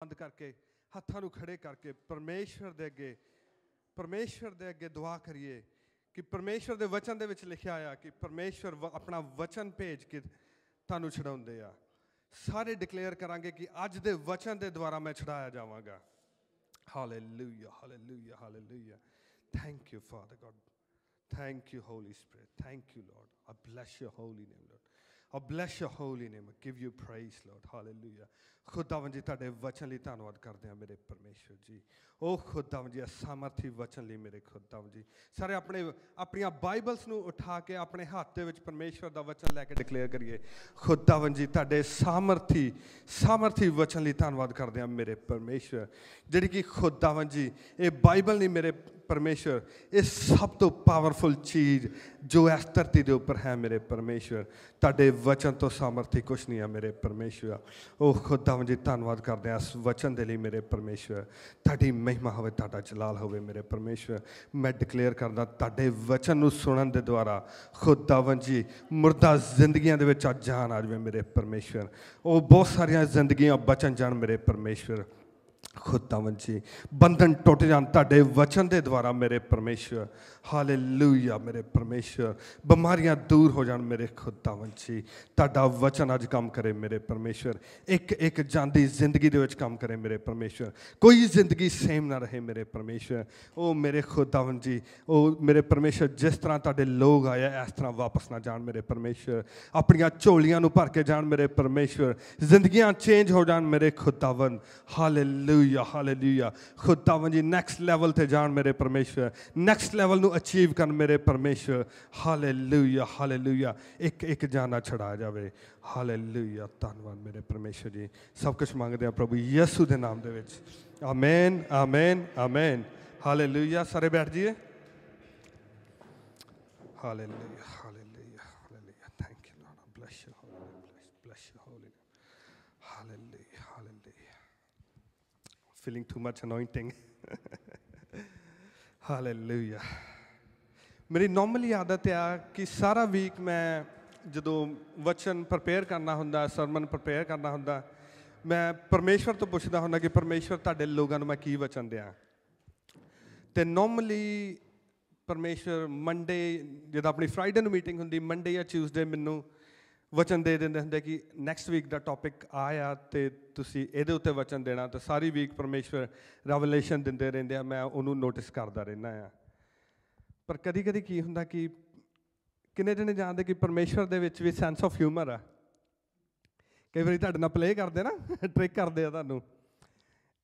बंद करके हत्थां नूं खड़े करके परमेश्वर दे अगे दुआ करिए कि परमेश्वर दे वचन दे विच लिखिया आया कि परमेश्वर अपना वचन भेज के तुहानूं छड़ाउंदे आ। सारे डिक्लेयर करांगे कि अज दे वचन दे द्वारा मैं छड़ाया जावांगा। Hallelujah hallelujah hallelujah. Thank you father God, thank you Holy Spirit, thank you Lord. I bless your holy name Lord, I bless your holy name, I give you praise Lord, hallelujah। खुदावन जी तुहाडे वचन लई धन्नवाद करदे हां मेरे परमेश्वर जी। ओ खुदावन जी सामर्थी वचन लई मेरे खुदावन जी। सारे अपने अपनियां बाइबल्स नूं उठा के अपने हाथ दे विच परमेश्वर दा वचन लैके डिक्लेयर करिए खुदावन जी तुहाडे सामर्थी वचन लई धन्नवाद करदे हां मेरे परमेश्वर। जिहड़ी कि खुदावन जी ये बाइबल नहीं मेरे परमेश्वर, ये सब तो पावरफुल चीज़ जो इस धरती के उपर है मेरे परमेश्वर। तुहाडे वचन तो सामर्थी कुछ नहीं है मेरे परमेश्वर। ओ खुदावन जी धन्नवाद करते हैं इस वचन के लिए मेरे परमेश्वर। तुहाडी महिमा होवे, तुहाडा जलाल होवे मेरे परमेश्वर। मैं डिक्लेयर करदा तुहाडे वचन नूं सुनन दे द्वारा खुदावन जी मुर्दा जिंदगियां दे विच अज जान आ जावे मेरे परमेश्वर। ओ बहुत सारियां जिंदगियां बचन जान मेरे परमेश्वर। खुदावन जी बंधन टुट जान तुहाडे वचन दे द्वारा मेरे परमेश्वर। हालेलुया मेरे परमेश्वर। बीमारियां दूर हो जान मेरे खुदावन जी। तुहाडा वचन अज काम करे मेरे परमेश्वर। एक एक जांदी जिंदगी दे विच काम करे मेरे परमेश्वर। कोई जिंदगी सेम ना रहे मेरे परमेश्वर। ओ मेरे खुदावन जी, ओ मेरे परमेश्वर जिस तरह तुहाडे लोग आए इस तरह वापस ना जान मेरे परमेश्वर। अपनियां झोलियां नूं भर के जान मेरे परमेश्वर। जिंदगियां चेंज हो जान मेरे खुदावन। Hallelujah hallelujah. खुदावन जी नैक्सट लैवल ते जान मेरे परमेश्वर। नैक्सट लैवल नूं अचीव कर मेरे परमेश्वर। Hallelujah hallelujah. एक एक जाना छड़ा जावे। हालेलुया धन्नवाद मेरे परमेश्वर जी। सब कुछ मांगते हैं प्रभु यीशु के नाम दे विच। आमेन आमेन आमेन। हालेलुया। सारे बैठ जाइए। Hallelujah hallelujah hallelujah. Thank you Lord, bless you holy name, bless you holy name. Hallelujah hallelujah. Feeling too much anointing. Hallelujah. मेरी नॉर्मली आदत है कि सारा वीक मैं जो वचन प्रिपेयर करना हुंदा, सरमन प्रिपेयर करना हुंदा, मैं परमेश्वर तो पुछदा हुंदा कि परमेश्वर तुहाडे लोगों मैं की वचन दियां। ते नॉर्मली परमेश्वर मंडे जब अपनी फ्राइडे नूं मीटिंग हुंदी, मंडे या ट्यूसडे मैनू वचन दे देंदे हुंदे कि नैक्सट वीक का टॉपिक आया तो तुसीं इहदे उत्ते वचन देना। तो सारी वीक परमेश्वर रेवलेशन दिंदे रहिंदे आ, मैं उन्होंने नोटिस करदा रहिंदा आ। पर कदी कदी की हुंदा कि किन्ने जने जानते कि परमेश्वर दे विच भी सेंस ऑफ ह्यूमर आ। कई बार तुहाडे नाल प्ले करदे ना, ट्रिक करदे आ तुहानूं।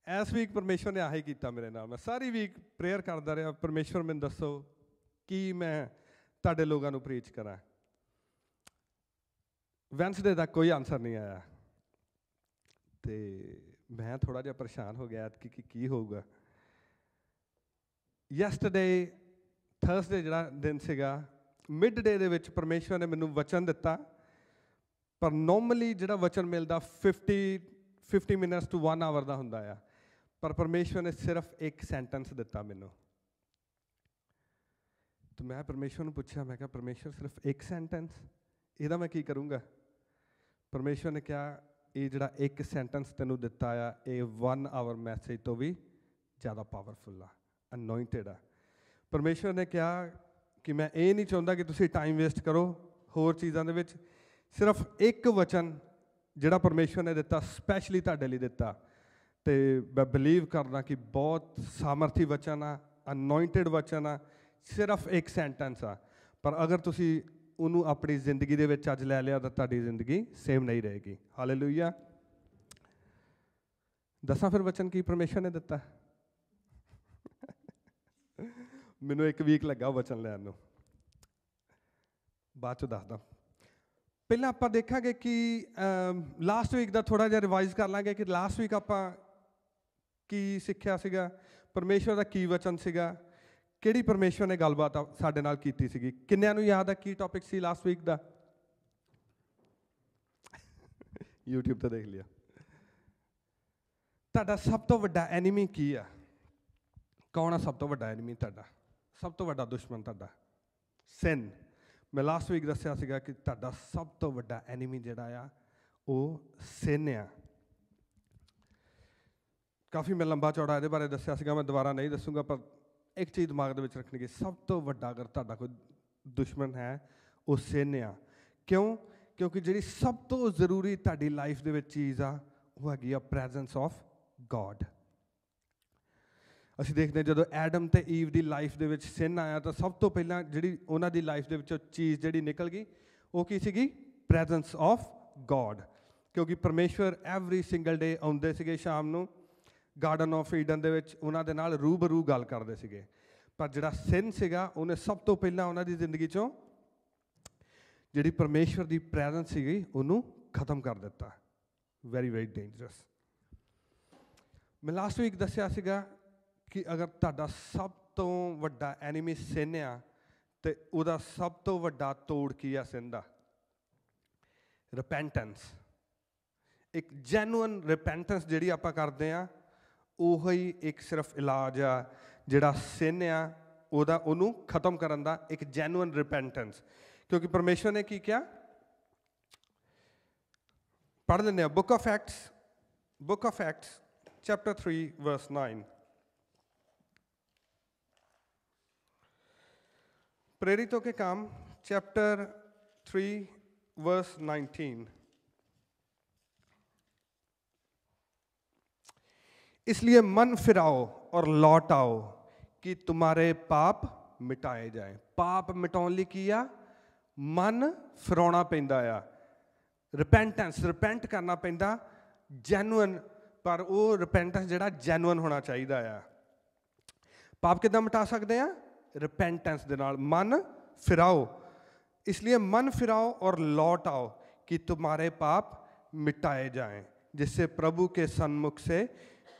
इस वीक परमेश्वर ने आही कीता मेरे नाल। मैं सारी वीक प्रेयर करदा रहा, परमेश्वर मैनूं दसो कि मैं तुहाडे लोकां नूं प्रीच करां। वैंसडे तक कोई आंसर नहीं आया तो मैं थोड़ा जिहा परेशान हो गया कि की होगा। यैसटरडे थर्सडे जिहड़ा दिन सीगा, मिड डे दे विच परमेश्वर ने मैनूं वचन दिता। पर नॉर्मली जिहड़ा वचन मिलदा 50 मिनट्स टू 1 आवर का हुंदा आ, पर परमेश्वर ने सिर्फ एक सेंटेंस दिता मैनूं। तो मैं परमेश्वर नूं पुछया, मैं कहा परमेश्वर सिर्फ एक सेंटेंस, इहदा मैं की करूँगा। परमेश्वर ने कहा ये जिहड़ा एक सेंटेंस तेनों दिता आ, ये 1 आवर मैसेज तो भी ज़्यादा पावरफुल आ, अनोइंटेड आ। परमेश्वर ने कहा कि मैं ये नहीं चाहता कि तुसीं टाइम वेस्ट करो होर चीज़ों दे विच। सिर्फ एक वचन जिहड़ा परमेश्वर ने दिता स्पैशली तुहाडे लई दिता, तो मैं बिलीव करदा कि बहुत सामर्थी वचन आ, अनोइंटेड वचन आ। सिर्फ एक सेंटेंस आ, पर अगर तुसीं उन्होंने अपनी जिंदगी दे विच अज लै लिया तो तुहाडी जिंदगी सेम नहीं रहेगी। हालेलुया। दसां फिर वचन की परमेश्वर ने दिता। मैनू एक वीक लगा वचन लैन नूं, बाद चों दसदा। पहलां आपां देखांगे कि लास्ट वीक का थोड़ा जिहा रिवाइज कर लांगे कि लास्ट वीक आपां की सिੱਖਿਆ सीगा, परमेश्वर का की वचन सीगा, किहड़ी परमेश्वर ने गलबात साडे नाल कीती सीगी। किन्नियां नूं याद है की टॉपिक सी लास्ट वीक का? यूट्यूब तो देख लिया। तुहाडा सब तो वड्डा एनिमी की है? कौन है सब तो वड्डा एनिमी तुहाडा? सब तो वड्डा दुश्मन तुहाडा? सिन। मैं लास्ट वीक दस्सिया सीगा कि तुहाडा सब तो वड्डा एनिमी जिहड़ा आ वो सिन आ। ਕਾਫੀ ਮੈਂ ਲੰਬਾ ਚੌੜਾ ਇਹਦੇ ਬਾਰੇ ਦੱਸਿਆ ਸੀਗਾ, ਮੈਂ ਦੁਬਾਰਾ ਨਹੀਂ ਦੱਸੂਗਾ, ਪਰ ਇੱਕ ਚੀਜ਼ ਦਿਮਾਗ ਦੇ ਵਿੱਚ ਰੱਖਣੀ ਕਿ ਸਭ ਤੋਂ ਵੱਡਾ ਅਗਰ ਤੁਹਾਡਾ ਕੋਈ ਦੁਸ਼ਮਣ ਹੈ ਉਹ sin ਆ। ਕਿਉਂ? ਕਿਉਂਕਿ ਜਿਹੜੀ ਸਭ ਤੋਂ ਜ਼ਰੂਰੀ ਤੁਹਾਡੀ ਲਾਈਫ ਦੇ ਵਿੱਚ ਚੀਜ਼ ਆ ਉਹ ਹੈਗੀ ਆ ਪ੍ਰੈਜ਼ੈਂਸ ਆਫ ਗੋਡ। ਅਸੀਂ ਦੇਖਦੇ ਜਦੋਂ ਐਡਮ ਤੇ ਈਵ ਦੀ ਲਾਈਫ ਦੇ ਵਿੱਚ sin ਆਇਆ ਤਾਂ ਸਭ ਤੋਂ ਪਹਿਲਾਂ ਜਿਹੜੀ ਉਹਨਾਂ ਦੀ ਲਾਈਫ ਦੇ ਵਿੱਚੋਂ ਚੀਜ਼ ਜਿਹੜੀ ਨਿਕਲ ਗਈ ਉਹ ਕੀ ਸੀਗੀ? Presence of God. ਕਿਉਂਕਿ ਪਰਮੇਸ਼ਵਰ ਐਵਰੀ ਸਿੰਗਲ ਡੇ ਆਉਂਦੇ ਸੀਗੇ ਸ਼ਾਮ ਨੂੰ ਗਾਰਡਨ ਆਫ ਈਡਨ ਦੇ ਵਿੱਚ, ਉਹਨਾਂ ਦੇ ਨਾਲ ਰੂਬਰੂ ਗੱਲ ਕਰਦੇ ਸੀਗੇ। ਪਰ ਜਿਹੜਾ sin ਸੀਗਾ ਉਹਨੇ ਸਭ ਤੋਂ ਪਹਿਲਾਂ ਉਹਨਾਂ ਦੀ ਜ਼ਿੰਦਗੀ 'ਚੋਂ ਜਿਹੜੀ ਪਰਮੇਸ਼ਵਰ ਦੀ ਪ੍ਰੈਜ਼ੈਂਸ ਸੀਗੀ ਉਹਨੂੰ ਖਤਮ ਕਰ ਦਿੱਤਾ। Very very dangerous. ਮੈਂ ਲਾਸਟ ਵੀਕ ਦੱਸਿਆ ਸੀਗਾ ਕਿ ਅਗਰ ਤੁਹਾਡਾ ਸਭ ਤੋਂ ਵੱਡਾ ਐਨੀਮੀ sin ਆ ਤੇ ਉਹਦਾ ਸਭ ਤੋਂ ਵੱਡਾ ਤੋੜ ਕੀ ਆ sin ਦਾ? ਰਿਪੈਂਟੈਂਸ। ਇੱਕ ਜੈਨੂਅਨ ਰਿਪੈਂਟੈਂਸ ਜਿਹੜੀ ਆਪਾਂ ਕਰਦੇ ਹਾਂ ਉਹ ਹੀ ਇੱਕ ਸਿਰਫ ਇਲਾਜ ਆ ਜਿਹੜਾ sin ਆ ਉਹਨੂੰ ਖਤਮ ਕਰਨ ਦਾ, ਇੱਕ ਜੈਨੂਅਨ ਰਿਪੈਂਟੈਂਸ। ਕਿਉਂਕਿ ਪਰਮੇਸ਼ਵਰ ਨੇ ਕੀ ਕਿਹਾ? ਪੜ੍ਹ ਲੈਂਦੇ ਹਾਂ book of Acts chapter 3 verse 9। प्रेरितों के काम चैप्टर 3 verse 19। इसलिए मन फिराओ और लौट आओ कि तुम्हारे पाप मिटाए जाएं। पाप मिटाउण लई की आ? मन फिराउणा पैंदा आ। रिपेंटेंस, रिपेंट करना पैंदा जैनुअन, पर वो रिपेंटेंस जिहड़ा जैनुअन होना चाहिदा आ। पाप किदां मिटा सकदे आ? रिपेंटेंस दे नाल। मन फिराओ, इसलिए मन फिराओ और लौट आओ कि तुम्हारे पाप मिटाए जाएं, जिससे प्रभु के सन्मुख से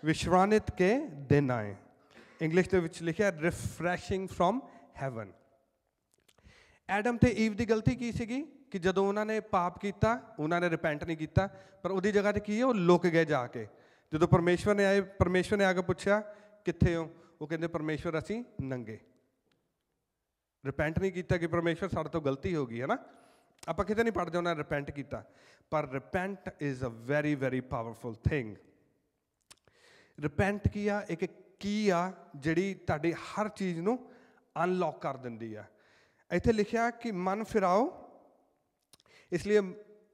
विश्रांति के दिन आए। इंग्लिश ਦੇ ਵਿੱਚ ਲਿਖਿਆ ਰਿਫਰੈਸ਼ਿੰਗ ਫਰੋਮ ਹੈਵਨ। ਐਡਮ ਤੇ ਈਵ ਦੀ ਗਲਤੀ ਕੀ ਸੀਗੀ ਕਿ ਜਦੋਂ ਉਹਨਾਂ ਨੇ ਪਾਪ ਕੀਤਾ ਉਹਨਾਂ ਨੇ ਰਿਪੈਂਟ ਨਹੀਂ ਕੀਤਾ, ਪਰ ਉਹਦੀ ਜਗ੍ਹਾ ਤੇ ਕੀ ਹੈ ਉਹ ਲੁਕ ਗਏ ਜਾ ਕੇ। ਜਦੋਂ ਪਰਮੇਸ਼ਵਰ ਨੇ ਆਏ, ਪਰਮੇਸ਼ਵਰ ਨੇ ਆ ਕੇ ਪੁੱਛਿਆ ਕਿੱਥੇ ਹੋ? ਉਹ ਕਹਿੰਦੇ ਪਰਮੇਸ਼ਵਰ ਅਸੀਂ ਨੰਗੇ। ਰਿਪੈਂਟ ਨਹੀਂ ਕੀਤਾ ਕਿ ਪਰਮੇਸ਼ਵਰ ਸਾਡੇ ਤੋਂ ਗਲਤੀ ਹੋ ਗਈ ਹੈ ਨਾ। ਆਪਾਂ ਕਿਤੇ ਨਹੀਂ ਪੜ੍ਹਦੇ ਉਹਨਾਂ ਨੇ ਰਿਪੈਂਟ ਕੀਤਾ, ਪਰ repent is a very very powerful thing. Repent ਕੀ ਆ? ਇੱਕ ਕੀ ਆ ਜਿਹੜੀ ਤੁਹਾਡੀ ਹਰ ਚੀਜ਼ ਨੂੰ ਅਨਲੌਕ ਕਰ ਦਿੰਦੀ ਆ। ਇੱਥੇ ਲਿਖਿਆ ਕਿ ਮਨ ਫਿਰਾਓ, ਇਸ ਲਈ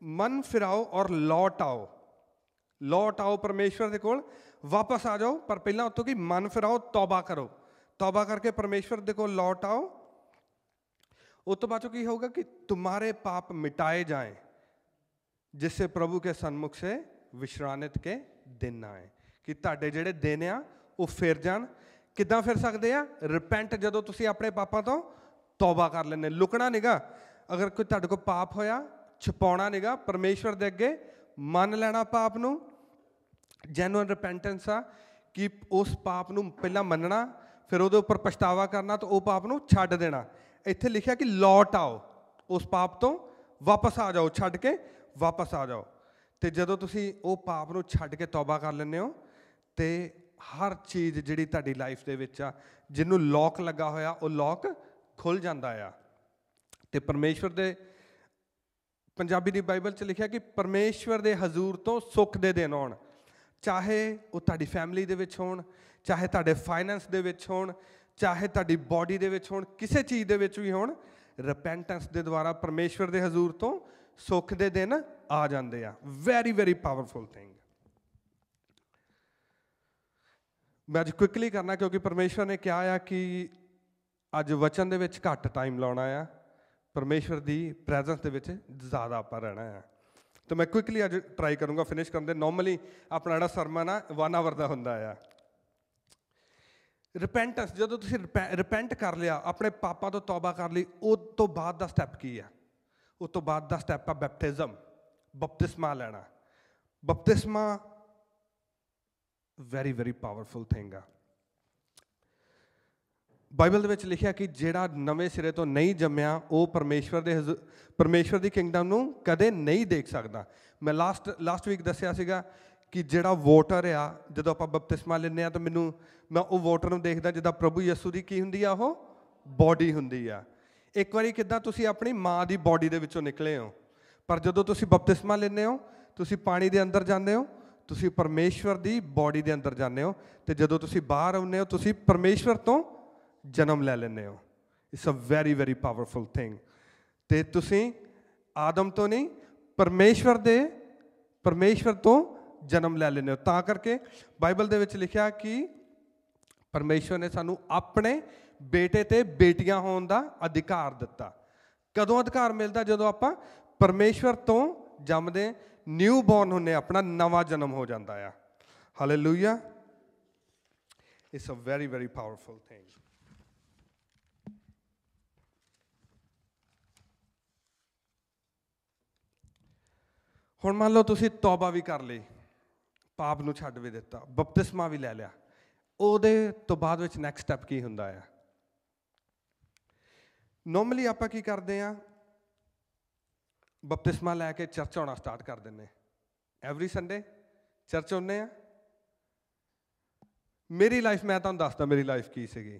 ਮਨ ਫਿਰਾਓ ਔਰ ਲੌਟ ਆਓ। ਲੌਟ ਆਓ ਪਰਮੇਸ਼ਵਰ ਦੇ ਕੋਲ, ਵਾਪਸ ਆ ਜਾਓ। ਪਰ ਪਹਿਲਾਂ ਉੱਥੋਂ ਕਿ ਮਨ ਫਿਰਾਓ, ਤੌਬਾ ਕਰੋ। ਤੌਬਾ ਕਰਕੇ ਪਰਮੇਸ਼ਵਰ ਦੇ ਕੋਲ ਲੌਟ ਆਓ। ਉਸ ਤੋਂ ਬਾਅਦ ਕੀ ਹੋਊਗਾ ਕਿ तुम्हारे पाप मिटाए जाएं, जिससे प्रभु के सन्मुख से विश्रांति के दिन आए। कि ਤੁਹਾਡੇ ਜਿਹੜੇ ਦਿਨ ਆ ਉਹ ਫਿਰ ਜਾਣ। ਕਿੱਦਾਂ ਫਿਰ ਸਕਦੇ ਆ? ਰਿਪੈਂਟ, ਜਦੋਂ ਤੁਸੀਂ ਆਪਣੇ ਪਾਪਾਂ ਤੋਂ ਤੌਬਾ ਕਰ ਲੈਂਦੇ। ਲੁਕਣਾ ਨਿਗਾ। ਅਗਰ ਕੋਈ ਤੁਹਾਡੇ ਕੋਲ ਪਾਪ ਹੋਇਆ, ਛੁਪਾਉਣਾ ਨਿਗਾ। ਪਰਮੇਸ਼ਵਰ ਦੇ ਅੱਗੇ ਮੰਨ ਲੈਣਾ ਪਾਪ ਨੂੰ। ਜੈਨੂਅਨ ਰਿਪੈਂਟੈਂਸ ਆ ਕਿ ਉਸ ਪਾਪ ਨੂੰ ਪਹਿਲਾਂ ਮੰਨਣਾ, ਫਿਰ ਉਹਦੇ ਉੱਪਰ ਪਛਤਾਵਾ ਕਰਨਾ ਤੇ ਉਹ ਪਾਪ ਨੂੰ ਛੱਡ ਦੇਣਾ। ਇੱਥੇ ਲਿਖਿਆ ਕਿ ਲੌਟ ਆਓ, ਉਸ ਪਾਪ ਤੋਂ ਵਾਪਸ ਆ ਜਾਓ, ਛੱਡ ਕੇ ਵਾਪਸ ਆ ਜਾਓ। ਅਤੇ ਜਦੋਂ ਤੁਸੀਂ ਉਹ ਪਾਪ ਨੂੰ ਛੱਡ ਕੇ ਤੌਬਾ ਕਰ ਲੈਂਦੇ ਹੋ ਅਤੇ ਹਰ ਚੀਜ਼ ਜਿਹੜੀ ਤੁਹਾਡੀ ਲਾਈਫ ਦੇ ਵਿੱਚ ਆ, ਜਿਹਨੂੰ ਲੌਕ ਲੱਗਾ ਹੋਇਆ ਉਹ ਲੌਕ ਖੁੱਲ੍ਹ ਜਾਂਦਾ ਆ। ਅਤੇ ਪਰਮੇਸ਼ਵਰ ਦੇ ਪੰਜਾਬੀ ਦੀ ਬਾਈਬਲ 'ਚ ਲਿਖਿਆ ਕਿ ਪਰਮੇਸ਼ਵਰ ਦੇ ਹਜ਼ੂਰ ਤੋਂ ਸੁੱਖ ਦੇ ਦਿਨ ਆਉਣ। ਚਾਹੇ ਉਹ ਤੁਹਾਡੀ ਫੈਮਿਲੀ ਦੇ ਵਿੱਚ ਹੋਣ, ਚਾਹੇ ਤੁਹਾਡੇ ਫਾਈਨੈਂਸ ਦੇ ਵਿੱਚ ਹੋਣ, ਚਾਹੇ ਤੁਹਾਡੀ ਬੋਡੀ ਦੇ ਵਿੱਚ ਹੋਣ, ਕਿਸੇ ਚੀਜ਼ ਦੇ ਵਿੱਚ ਵੀ ਹੋਣ, ਰਿਪੈਂਟੈਂਸ ਦੇ ਦੁਆਰਾ ਪਰਮੇਸ਼ਵਰ ਦੇ ਹਜ਼ੂਰ ਤੋਂ ਸੁੱਖ ਦੇ ਦਿਨ ਆ ਜਾਂਦੇ ਆ। Very very powerful thing. ਮੈਂ ਅੱਜ ਕੁਇਕਲੀ ਕਰਨਾ ਕਿਉਂਕਿ ਪਰਮੇਸ਼ਵਰ ਨੇ ਕਿਹਾ ਆ ਕਿ ਅੱਜ ਵਚਨ ਦੇ ਵਿੱਚ ਘੱਟ ਟਾਈਮ ਲਾਉਣਾ ਆ, ਪਰਮੇਸ਼ਵਰ ਦੀ ਪ੍ਰੈਜ਼ੈਂਸ ਦੇ ਵਿੱਚ ਜ਼ਿਆਦਾ ਆਪਾਂ ਰਹਿਣਾ ਆ। ਤਾਂ ਮੈਂ ਕੁਇਕਲੀ ਅੱਜ ਟਰਾਈ ਕਰੂੰਗਾ ਫਿਨਿਸ਼ ਕਰਨ ਦੇ। ਨੋਰਮਲੀ ਆਪਣਾ ਜਿਹੜਾ ਸਰਮਨ ਆ 1 ਆਵਰ ਦਾ ਹੁੰਦਾ ਆ। ਰਿਪੈਂਟੈਂਸ, ਜਦੋਂ ਤੁਸੀਂ ਰਿਪੈਂਟ ਕਰ ਲਿਆ, ਆਪਣੇ ਪਾਪਾਂ ਤੋਂ ਤੌਬਾ ਕਰ ਲਈ, ਉਸ ਤੋਂ ਬਾਅਦ ਦਾ ਸਟੈਪ ਕੀ ਆ? ਉਸ ਤੋਂ ਬਾਅਦ ਦਾ ਸਟੈਪ ਆ ਬੈਪਟਿਜ਼ਮ, ਬਪਤਿਸਮਾ ਲੈਣਾ। ਬਪਤਿਸਮਾ ਵੈਰੀ ਵੈਰੀ ਪਾਵਰਫੁਲ ਥਿੰਗ ਆ। ਬਾਈਬਲ ਦੇ ਵਿੱਚ ਲਿਖਿਆ ਕਿ ਜਿਹੜਾ ਨਵੇਂ ਸਿਰੇ ਤੋਂ ਨਹੀਂ ਜੰਮਿਆ ਉਹ ਪਰਮੇਸ਼ਵਰ ਦੀ ਕਿੰਗਡਮ ਨੂੰ ਕਦੇ ਨਹੀਂ ਦੇਖ ਸਕਦਾ। ਮੈਂ ਲਾਸਟ ਵੀਕ ਦੱਸਿਆ ਸੀਗਾ ਕਿ ਜਿਹੜਾ ਵੋਟਰ ਆ, ਜਦੋਂ ਆਪਾਂ ਬਪਤਿਸਮਾ ਲੈਂਦੇ ਹਾਂ ਤਾਂ ਮੈਂ ਉਹ ਵੋਟਰ ਨੂੰ ਦੇਖਦਾ ਜਿੱਦਾਂ ਪ੍ਰਭੂ ਯਿਸੂ ਦੀ ਕੀ ਹੁੰਦੀ ਆ, ਉਹ ਬੋਡੀ ਹੁੰਦੀ ਆ। ਇੱਕ ਵਾਰੀ ਕਿੱਦਾਂ ਤੁਸੀਂ ਆਪਣੀ ਮਾਂ ਦੀ ਬੋਡੀ ਦੇ ਵਿੱਚੋਂ ਨਿਕਲੇ ਹੋ, ਪਰ ਜਦੋਂ ਤੁਸੀਂ ਬਪਤਿਸਮਾ ਲੈਂਦੇ ਹੋ ਤੁਸੀਂ ਪਾਣੀ ਦੇ ਅੰਦਰ ਜਾਂਦੇ ਹੋ, ਤੁਸੀਂ ਪਰਮੇਸ਼ਵਰ ਦੀ ਬੋਡੀ ਦੇ ਅੰਦਰ ਜਾਂਦੇ ਹੋ, ਅਤੇ ਜਦੋਂ ਤੁਸੀਂ ਬਾਹਰ ਆਉਂਦੇ ਹੋ ਤੁਸੀਂ ਪਰਮੇਸ਼ਵਰ ਤੋਂ ਜਨਮ ਲੈ ਲੈਂਦੇ ਹੋ। It's a very very powerful thing. ਅਤੇ ਤੁਸੀਂ ਆਦਮ ਤੋਂ ਨਹੀਂ, ਪਰਮੇਸ਼ਵਰ ਤੋਂ ਜਨਮ ਲੈ ਲੈਂਦੇ ਹੋ। ਤਾਂ ਕਰਕੇ ਬਾਈਬਲ ਦੇ ਵਿੱਚ ਲਿਖਿਆ ਕਿ ਪਰਮੇਸ਼ਵਰ ਨੇ ਸਾਨੂੰ ਆਪਣੇ ਬੇਟੇ ਅਤੇ ਬੇਟੀਆਂ ਹੋਣ ਦਾ ਅਧਿਕਾਰ ਦਿੱਤਾ। ਕਦੋਂ ਅਧਿਕਾਰ ਮਿਲਦਾ? ਜਦੋਂ ਆਪਾਂ ਪਰਮੇਸ਼ਵਰ ਤੋਂ ਜੰਮਦੇ, ਨਿਊ ਬੋਰਨ ਹੁੰਦੇ, ਆਪਣਾ ਨਵਾਂ ਜਨਮ ਹੋ ਜਾਂਦਾ ਆ। Hallelujah. It's a very very powerful thing. ਹੁਣ ਮੰਨ ਲਓ ਤੁਸੀਂ ਤੌਬਾ ਵੀ ਕਰ ਲਈ, ਪਾਪ ਨੂੰ ਛੱਡ ਵੀ ਦਿੱਤਾ, ਬਪਤਿਸਮਾ ਵੀ ਲੈ ਲਿਆ, ਉਹਦੇ ਤੋਂ ਬਾਅਦ ਵਿੱਚ ਨੈਕਸਟ ਸਟੈਪ ਕੀ ਹੁੰਦਾ ਆ? ਨੋਰਮਲੀ ਆਪਾਂ ਕੀ ਕਰਦੇ ਹਾਂ, ਬਪਤਿਸਮਾ ਲੈ ਕੇ ਚਰਚ ਆਉਣਾ ਸਟਾਰਟ ਕਰ ਦਿੰਦੇ। ਐਵਰੀ ਸੰਡੇ ਚਰਚ ਆਉਂਦੇ ਹਾਂ। ਮੇਰੀ ਲਾਈਫ, ਮੈਂ ਤੁਹਾਨੂੰ ਦੱਸਦਾ ਮੇਰੀ ਲਾਈਫ ਕੀ ਸੀਗੀ।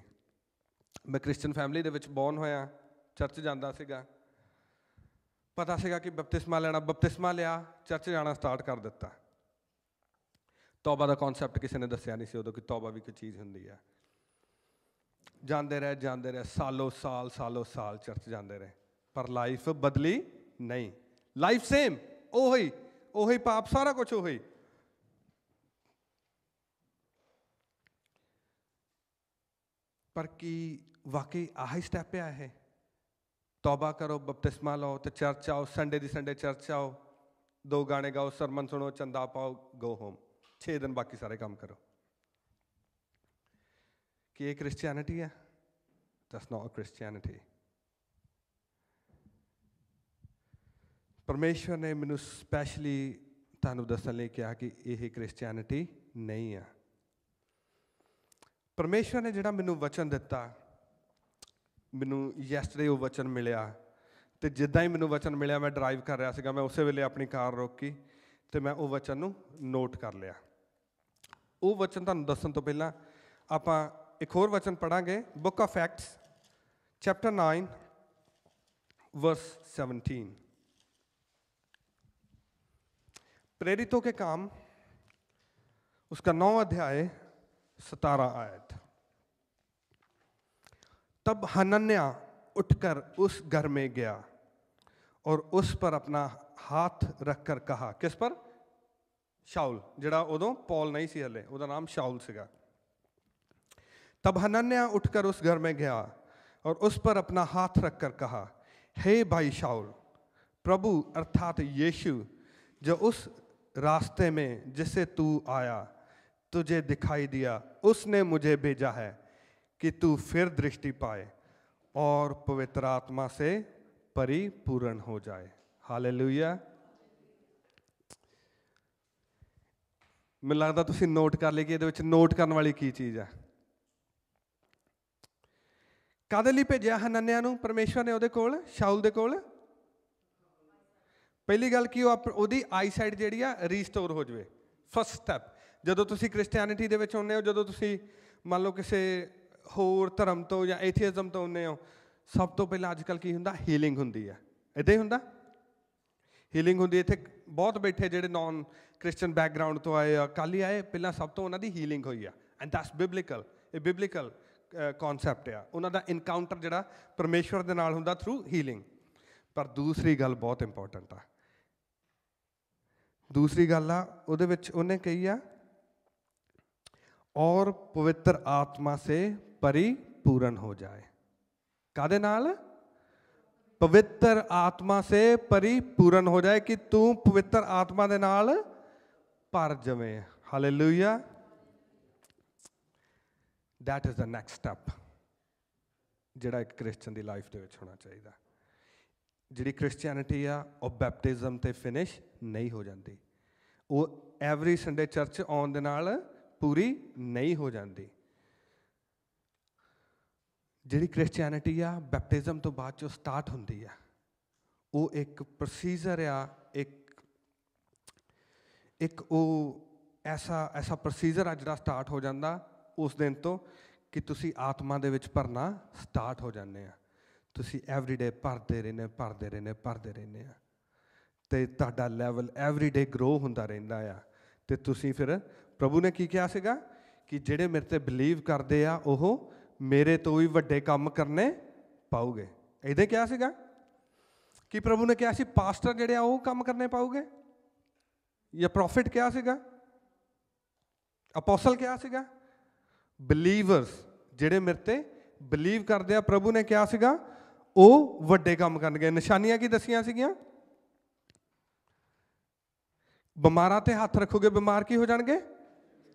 ਮੈਂ ਕ੍ਰਿਸਚਨ ਫੈਮਿਲੀ ਦੇ ਵਿੱਚ ਬੋਰਨ ਹੋਇਆ, ਚਰਚ ਜਾਂਦਾ ਸੀਗਾ, ਪਤਾ ਸੀਗਾ ਕਿ ਬਪਤਿਸਮਾ ਲੈਣਾ, ਬਪਤਿਸਮਾ ਲਿਆ, ਚਰਚ ਜਾਣਾ ਸਟਾਰਟ ਕਰ ਦਿੱਤਾ। ਤੌਬਾ ਦਾ ਕੌਨਸੈਪਟ ਕਿਸੇ ਨੇ ਦੱਸਿਆ ਨਹੀਂ ਸੀ ਉਦੋਂ ਕਿ ਤੌਬਾ ਵੀ ਕੋਈ ਚੀਜ਼ ਹੁੰਦੀ ਆ। ਜਾਂਦੇ ਰਹੇ, ਸਾਲੋ ਸਾਲ ਚਰਚ ਜਾਂਦੇ ਰਹੇ, ਪਰ ਲਾਈਫ ਬਦਲੀ ਨਹੀਂ। ਲਾਈਫ ਸੇਮ, ਉਹੀ ਪਾਪ, ਸਾਰਾ ਕੁਛ ਉਹੀ। ਪਰ ਕੀ ਵਾਕਈ ਆਹੀ ਸਟੈਪ ਆ ਇਹ? ਤੌਬਾ ਕਰੋ, ਬਪਤਿਸਮਾ ਲਓ ਅਤੇ ਚਰਚ ਆਓ, ਸੰਡੇ ਦੀ ਸੰਡੇ ਚਰਚ ਆਓ, 2 ਗਾਣੇ ਗਾਓ, ਸਰਮਨ ਸੁਣੋ, ਚੰਦਾ ਪਾਓ, ਗੋ ਹੋਮ, 6 ਦਿਨ ਬਾਕੀ ਸਾਰੇ ਕੰਮ ਕਰੋ। ਕੀ ਇਹ ਕ੍ਰਿਸਚੈਨਿਟੀ ਹੈ? ਦੈਟਸ ਨਾਟ ਅ ਕ੍ਰਿਸਚੈਨਿਟੀ। ਪਰਮੇਸ਼ਵਰ ਨੇ ਮੈਨੂੰ ਸਪੈਸ਼ਲੀ ਤੁਹਾਨੂੰ ਦੱਸਣ ਲਈ ਕਿਹਾ ਕਿ ਇਹ ਕ੍ਰਿਸਚੈਨਿਟੀ ਨਹੀਂ ਆ। ਪਰਮੇਸ਼ਵਰ ਨੇ ਜਿਹੜਾ ਮੈਨੂੰ ਵਚਨ ਦਿੱਤਾ, ਮੈਨੂੰ ਯੈਸਟਰਡੇ ਉਹ ਵਚਨ ਮਿਲਿਆ, ਅਤੇ ਜਿੱਦਾਂ ਹੀ ਮੈਨੂੰ ਵਚਨ ਮਿਲਿਆ, ਮੈਂ ਡਰਾਈਵ ਕਰ ਰਿਹਾ ਸੀਗਾ, ਮੈਂ ਉਸੇ ਵੇਲੇ ਆਪਣੀ ਕਾਰ ਰੋਕੀ ਅਤੇ ਮੈਂ ਉਹ ਵਚਨ ਨੂੰ ਨੋਟ ਕਰ ਲਿਆ। ਉਹ ਵਚਨ ਤੁਹਾਨੂੰ ਦੱਸਣ ਤੋਂ ਪਹਿਲਾਂ ਆਪਾਂ ਇੱਕ ਹੋਰ ਵਚਨ ਪੜ੍ਹਾਂਗੇ, book of Acts chapter 9 verse 17। प्रेरितों के काम उसका 9 अध्याय 17 आयत। तब हनन्याह उठकर उस घर में गया और उस पर अपना हाथ रखकर कहा, किस पर? शाउल, जिहड़ा उदों पौल नहीं सी हले, उहदा नाम शाउल सीगा। तब हनन्याह उठकर उस घर में गया और उस पर अपना हाथ रखकर कहा, हे भाई शाउल, प्रभु अर्थात यीशु जो उस रास्ते में जिससे तू आया तुझे दिखाई दिया, उसने मुझे भेजा है कि तू फिर दृष्टि पाए और पवित्र आत्मा से परिपूर्ण हो जाए। हालेलुया। ਮੈਨੂੰ ਲੱਗਦਾ ਤੁਸੀਂ ਨੋਟ ਕਰ ਲਈ ਕਿ ਇਹਦੇ ਵਿੱਚ ਨੋਟ ਕਰਨ ਵਾਲੀ ਕੀ ਚੀਜ਼ ਹੈ। ਕਾਹਦੇ ਲਈ ਭੇਜਿਆ ਹਨਨਿਆਹ ਨੂੰ ਪਰਮੇਸ਼ਵਰ ਨੇ ਉਹਦੇ ਕੋਲ, ਸ਼ਾਉਲ ਦੇ ਕੋਲ? ਪਹਿਲੀ ਗੱਲ ਕੀ, ਉਹਦੀ ਆਈਸਾਈਟ ਜਿਹੜੀ ਆ ਰੀਸਟੋਰ ਹੋ ਜਾਵੇ। ਫਸਟ ਸਟੈਪ, ਜਦੋਂ ਤੁਸੀਂ ਕ੍ਰਿਸਚੈਨਿਟੀ ਦੇ ਵਿੱਚ ਆਉਂਦੇ ਹੋ, ਜਦੋਂ ਤੁਸੀਂ ਮੰਨ ਲਓ ਕਿਸੇ ਹੋਰ ਧਰਮ ਤੋਂ ਜਾਂ ਐਥੀਇਜ਼ਮ ਤੋਂ ਆਉਂਦੇ ਹੋ, ਸਭ ਤੋਂ ਪਹਿਲਾਂ ਅੱਜ ਕੱਲ੍ਹ ਕੀ ਹੁੰਦਾ, ਹੀਲਿੰਗ ਹੁੰਦੀ ਆ। ਇੱਦਾਂ ਹੀ ਹੁੰਦਾ, ਹੀਲਿੰਗ ਹੁੰਦੀ। ਇੱਥੇ ਬਹੁਤ ਬੈਠੇ ਜਿਹੜੇ ਨੌਨ ਕ੍ਰਿਸਚਨ ਬੈਕਗਰਾਊਂਡ ਤੋਂ ਆਏ ਆ, ਕੱਲ੍ਹ ਹੀ ਆਏ, ਪਹਿਲਾਂ ਸਭ ਤੋਂ ਉਹਨਾਂ ਦੀ ਹੀਲਿੰਗ ਹੋਈ ਆ। ਐਂਡ ਦੈਟਸ ਬਿਬਲੀਕਲ, ਇਹ ਬਿਬਲੀਕਲ ਕੌਨਸੈਪਟ ਆ। ਉਹਨਾਂ ਦਾ ਇਨਕਾਊਂਟਰ ਜਿਹੜਾ ਪਰਮੇਸ਼ਵਰ ਦੇ ਨਾਲ ਹੁੰਦਾ ਥਰੂ ਹੀਲਿੰਗ। ਪਰ ਦੂਸਰੀ ਗੱਲ ਬਹੁਤ ਇੰਪੋਰਟੈਂਟ ਆ। ਦੂਸਰੀ ਗੱਲ ਆ ਉਹਦੇ ਵਿੱਚ ਉਹਨੇ ਕਹੀ ਆ, ਔਰ ਪਵਿੱਤਰ ਆਤਮਾ ਸੇ परिपूर्ण हो जाए। कादे नाल? पवित्र आत्मा से परिपूर्ण हो जाए, कि तू पवित्र आत्मा दे नाल भर जावे। Hallelujah. That is the next step जिहड़ा एक क्रिश्चियन दी लाइफ दे विच होना चाहिए। जिहड़ी क्रिश्चियनिटी आ वो बैपटिज्म ते फिनिश नहीं हो जाती, वो एवरी संडे चर्च आउण दे नाल पूरी नहीं हो जाती। ਜਿਹੜੀ ਕ੍ਰਿਸਚੈਨਿਟੀ ਆ ਬੈਪਟਿਜ਼ਮ ਤੋਂ ਬਾਅਦ 'ਚੋਂ ਸਟਾਰਟ ਹੁੰਦੀ ਆ, ਉਹ ਇੱਕ ਪ੍ਰੋਸੀਜਰ ਆ, ਇੱਕ ਉਹ ਐਸਾ ਪ੍ਰੋਸੀਜਰ ਆ ਜਿਹੜਾ ਸਟਾਰਟ ਹੋ ਜਾਂਦਾ ਉਸ ਦਿਨ ਤੋਂ, ਕਿ ਤੁਸੀਂ ਆਤਮਾ ਦੇ ਵਿੱਚ ਭਰਨਾ ਸਟਾਰਟ ਹੋ ਜਾਂਦੇ ਆ। ਤੁਸੀਂ ਐਵਰੀਡੇ ਭਰਦੇ ਰਹਿੰਦੇ ਆ, ਅਤੇ ਤੁਹਾਡਾ ਲੈਵਲ ਐਵਰੀਡੇ ਗਰੋ ਹੁੰਦਾ ਰਹਿੰਦਾ ਆ। ਤੇ ਤੁਸੀਂ ਫਿਰ ਪ੍ਰਭੂ ਨੇ ਕੀ ਕਿਹਾ ਸੀਗਾ ਕਿ ਜਿਹੜੇ ਮੇਰੇ ਤੇ ਬਿਲੀਵ ਕਰਦੇ ਆ ਉਹ ਮੇਰੇ ਤੋਂ ਵੀ ਵੱਡੇ ਕੰਮ ਕਰਨੇ ਪਾਉਗੇ। ਇੱਦਾਂ ਕਿਹਾ ਸੀਗਾ ਕਿ ਪ੍ਰਭੂ ਨੇ ਕਿਹਾ ਸੀ ਪਾਸਟਰ ਜਿਹੜੇ ਆ ਉਹ ਕੰਮ ਕਰਨੇ ਪਾਉਗੇ, ਜਾਂ ਪ੍ਰੋਫਿਟ ਕਿਹਾ ਸੀਗਾ, ਅਪੋਸਲ ਕਿਹਾ ਸੀਗਾ? ਬਿਲੀਵਰਸ ਜਿਹੜੇ ਮੇਰੇ ਤੇ ਬਿਲੀਵ ਕਰਦੇ ਆ, ਪ੍ਰਭੂ ਨੇ ਕਿਹਾ ਸੀਗਾ ਉਹ ਵੱਡੇ ਕੰਮ ਕਰਨਗੇ। ਨਿਸ਼ਾਨੀਆਂ ਕੀ ਦੱਸੀਆਂ ਸੀਗੀਆਂ? ਬਿਮਾਰਾਂ ਤੇ ਹੱਥ ਰੱਖੋਗੇ, ਬਿਮਾਰ ਕੀ ਹੋ ਜਾਣਗੇ?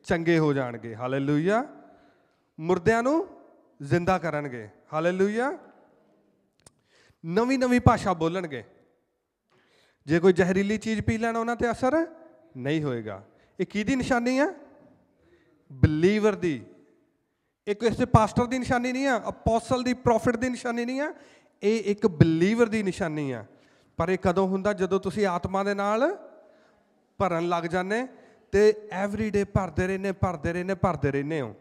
ਚੰਗੇ ਹੋ ਜਾਣਗੇ। ਹਾਲੇਲੂਇਆ। ਮੁਰਦਿਆਂ ਨੂੰ ਜ਼ਿੰਦਾ ਕਰਨਗੇ। ਹਾਲੇਲੂਇਆ। ਨਵੀਂ ਨਵੀਂ ਭਾਸ਼ਾ ਬੋਲਣਗੇ। ਜੇ ਕੋਈ ਜ਼ਹਿਰੀਲੀ ਚੀਜ਼ ਪੀ ਲੈਣ ਉਹਨਾਂ ਤੇ ਅਸਰ ਨਹੀਂ ਹੋਏਗਾ। ਇਹ ਕਿਹਦੀ ਨਿਸ਼ਾਨੀ ਆ? ਬਿਲੀਵਰ ਦੀ। ਇਹ ਕਿਸੇ ਪਾਸਟਰ ਦੀ ਨਿਸ਼ਾਨੀ ਨਹੀਂ ਆ, ਅਪੋਸਲ ਦੀ, ਪ੍ਰੋਫਿਟ ਦੀ ਨਿਸ਼ਾਨੀ ਨਹੀਂ ਆ, ਇਹ ਇੱਕ ਬਿਲੀਵਰ ਦੀ ਨਿਸ਼ਾਨੀ ਆ। ਪਰ ਇਹ ਕਦੋਂ ਹੁੰਦਾ? ਜਦੋਂ ਤੁਸੀਂ ਆਤਮਾ ਦੇ ਨਾਲ ਭਰਨ ਲੱਗ ਜਾਂਦੇ ਅਤੇ ਐਵਰੀਡੇ ਭਰਦੇ ਰਹਿੰਦੇ ਹੋ,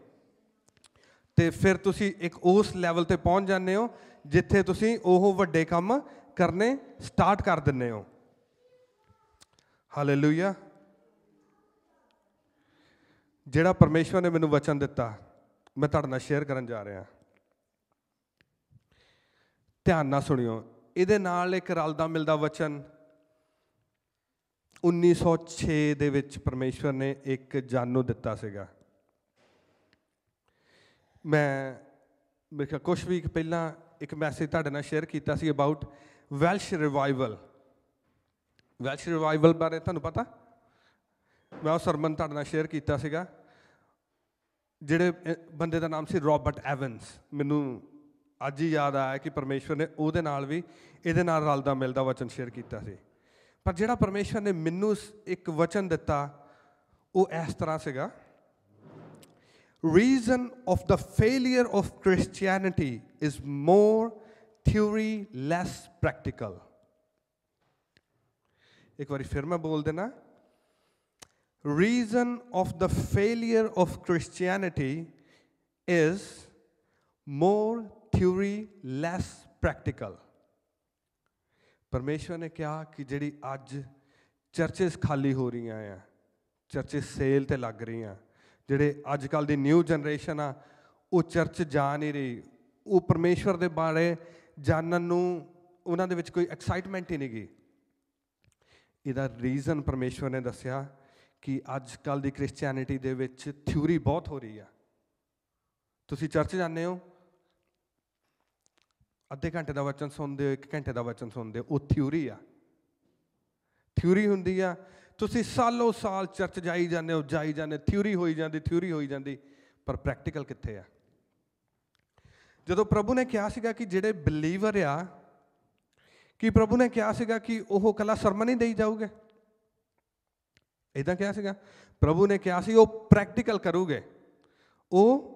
ਅਤੇ ਫਿਰ ਤੁਸੀਂ ਇੱਕ ਉਸ ਲੈਵਲ 'ਤੇ ਪਹੁੰਚ ਜਾਂਦੇ ਹੋ ਜਿੱਥੇ ਤੁਸੀਂ ਉਹ ਵੱਡੇ ਕੰਮ ਕਰਨੇ ਸਟਾਰਟ ਕਰ ਦਿੰਦੇ ਹੋ। ਹਾਲੇਲੂਇਆ। ਜਿਹੜਾ ਪਰਮੇਸ਼ਵਰ ਨੇ ਮੈਨੂੰ ਵਚਨ ਦਿੱਤਾ ਮੈਂ ਤੁਹਾਡੇ ਨਾਲ ਸ਼ੇਅਰ ਕਰਨ ਜਾ ਰਿਹਾ। ਧਿਆਨ ਨਾਲ ਸੁਣਿਓ। ਇਹਦੇ ਨਾਲ ਇੱਕ ਰਲਦਾ ਮਿਲਦਾ ਵਚਨ 1906 ਦੇ ਵਿੱਚ ਪਰਮੇਸ਼ਵਰ ਨੇ ਇੱਕ ਜਾਨੂ ਦਿੱਤਾ ਸੀਗਾ। ਮੈਂ ਮੇਰੇ ਖਿਆਲ ਕੁਛ ਵੀਕ ਪਹਿਲਾਂ ਇੱਕ ਮੈਸੇਜ ਤੁਹਾਡੇ ਨਾਲ ਸ਼ੇਅਰ ਕੀਤਾ ਸੀ about Welsh revival. Welsh revival ਬਾਰੇ ਤੁਹਾਨੂੰ ਪਤਾ? ਮੈਂ ਉਹ ਸਰਮਨ ਤੁਹਾਡੇ ਨਾਲ ਸ਼ੇਅਰ ਕੀਤਾ ਸੀਗਾ। ਜਿਹੜੇ ਬੰਦੇ ਦਾ ਨਾਮ ਸੀ ਰੋਬਰਟ ਐਵਨਸ। ਮੈਨੂੰ ਅੱਜ ਹੀ ਯਾਦ ਆਇਆ ਕਿ ਪਰਮੇਸ਼ਵਰ ਨੇ ਉਹਦੇ ਨਾਲ ਵੀ ਇਹਦੇ ਨਾਲ ਰਲਦਾ ਮਿਲਦਾ ਵਚਨ ਸ਼ੇਅਰ ਕੀਤਾ ਸੀ। ਪਰ ਜਿਹੜਾ ਪਰਮੇਸ਼ਵਰ ਨੇ ਮੈਨੂੰ ਇੱਕ ਵਚਨ ਦਿੱਤਾ ਉਹ ਇਸ ਤਰ੍ਹਾਂ ਸੀਗਾ, reason of the failure of Christianity is more theory, less practical। ਇੱਕ ਵਾਰੀ ਫਿਰ ਮੈਂ ਬੋਲ ਦੇਣਾ, reason of the failure of Christianity is more theory, less practical। ਪਰਮੇਸ਼ਵਰ ਨੇ ਕਿਹਾ ਕਿ ਜਿਹੜੀ ਅੱਜ ਚਰਚਿਸ ਖਾਲੀ ਹੋ ਰਹੀਆਂ ਆ, ਚਰਚਿਸ ਸੇਲ 'ਤੇ ਲੱਗ ਰਹੀਆਂ, ਜਿਹੜੇ ਅੱਜ ਕੱਲ੍ਹ ਦੀ ਨਿਊ ਜਨਰੇਸ਼ਨ ਆ ਉਹ ਚਰਚ ਜਾ ਨਹੀਂ ਰਹੀ, ਉਹ ਪਰਮੇਸ਼ਵਰ ਦੇ ਬਾਰੇ ਜਾਣਨ ਨੂੰ ਉਹਨਾਂ ਦੇ ਵਿੱਚ ਕੋਈ ਐਕਸਾਈਟਮੈਂਟ ਹੀ ਨਹੀਂ ਗਈ। ਇਹਦਾ ਰੀਜ਼ਨ ਪਰਮੇਸ਼ਵਰ ਨੇ ਦੱਸਿਆ ਕਿ ਅੱਜ ਕੱਲ੍ਹ ਦੀ ਕ੍ਰਿਸਚੈਨਿਟੀ ਦੇ ਵਿੱਚ ਥਿਊਰੀ ਬਹੁਤ ਹੋ ਰਹੀ ਆ। ਤੁਸੀਂ ਚਰਚ ਜਾਂਦੇ ਹੋ, ਅੱਧੇ ਘੰਟੇ ਦਾ ਵਚਨ ਸੁਣਦੇ ਹੋ, 1 ਘੰਟੇ ਦਾ ਵਚਨ ਸੁਣਦੇ ਹੋ, ਉਹ ਥਿਊਰੀ ਆ। ਥਿਊਰੀ ਹੁੰਦੀ ਆ। ਤੁਸੀਂ ਸਾਲੋਂ ਸਾਲ ਚਰਚ ਜਾਈ ਜਾਂਦੇ ਹੋ, ਥਿਊਰੀ ਹੋਈ ਜਾਂਦੀ, ਪਰ ਪ੍ਰੈਕਟੀਕਲ ਕਿੱਥੇ ਆ? ਜਦੋਂ ਪ੍ਰਭੂ ਨੇ ਕਿਹਾ ਸੀਗਾ ਕਿ ਜਿਹੜੇ ਬਿਲੀਵਰ ਆ, ਕਿ ਪ੍ਰਭੂ ਨੇ ਕਿਹਾ ਸੀਗਾ ਕਿ ਉਹ ਇਕੱਲਾ ਸਰਮਨ ਹੀ ਦੇਈ ਜਾਊਗੇ? ਇੱਦਾਂ ਕਿਹਾ ਸੀਗਾ? ਪ੍ਰਭੂ ਨੇ ਕਿਹਾ ਸੀ ਉਹ ਪ੍ਰੈਕਟੀਕਲ ਕਰੂਗੇ, ਉਹ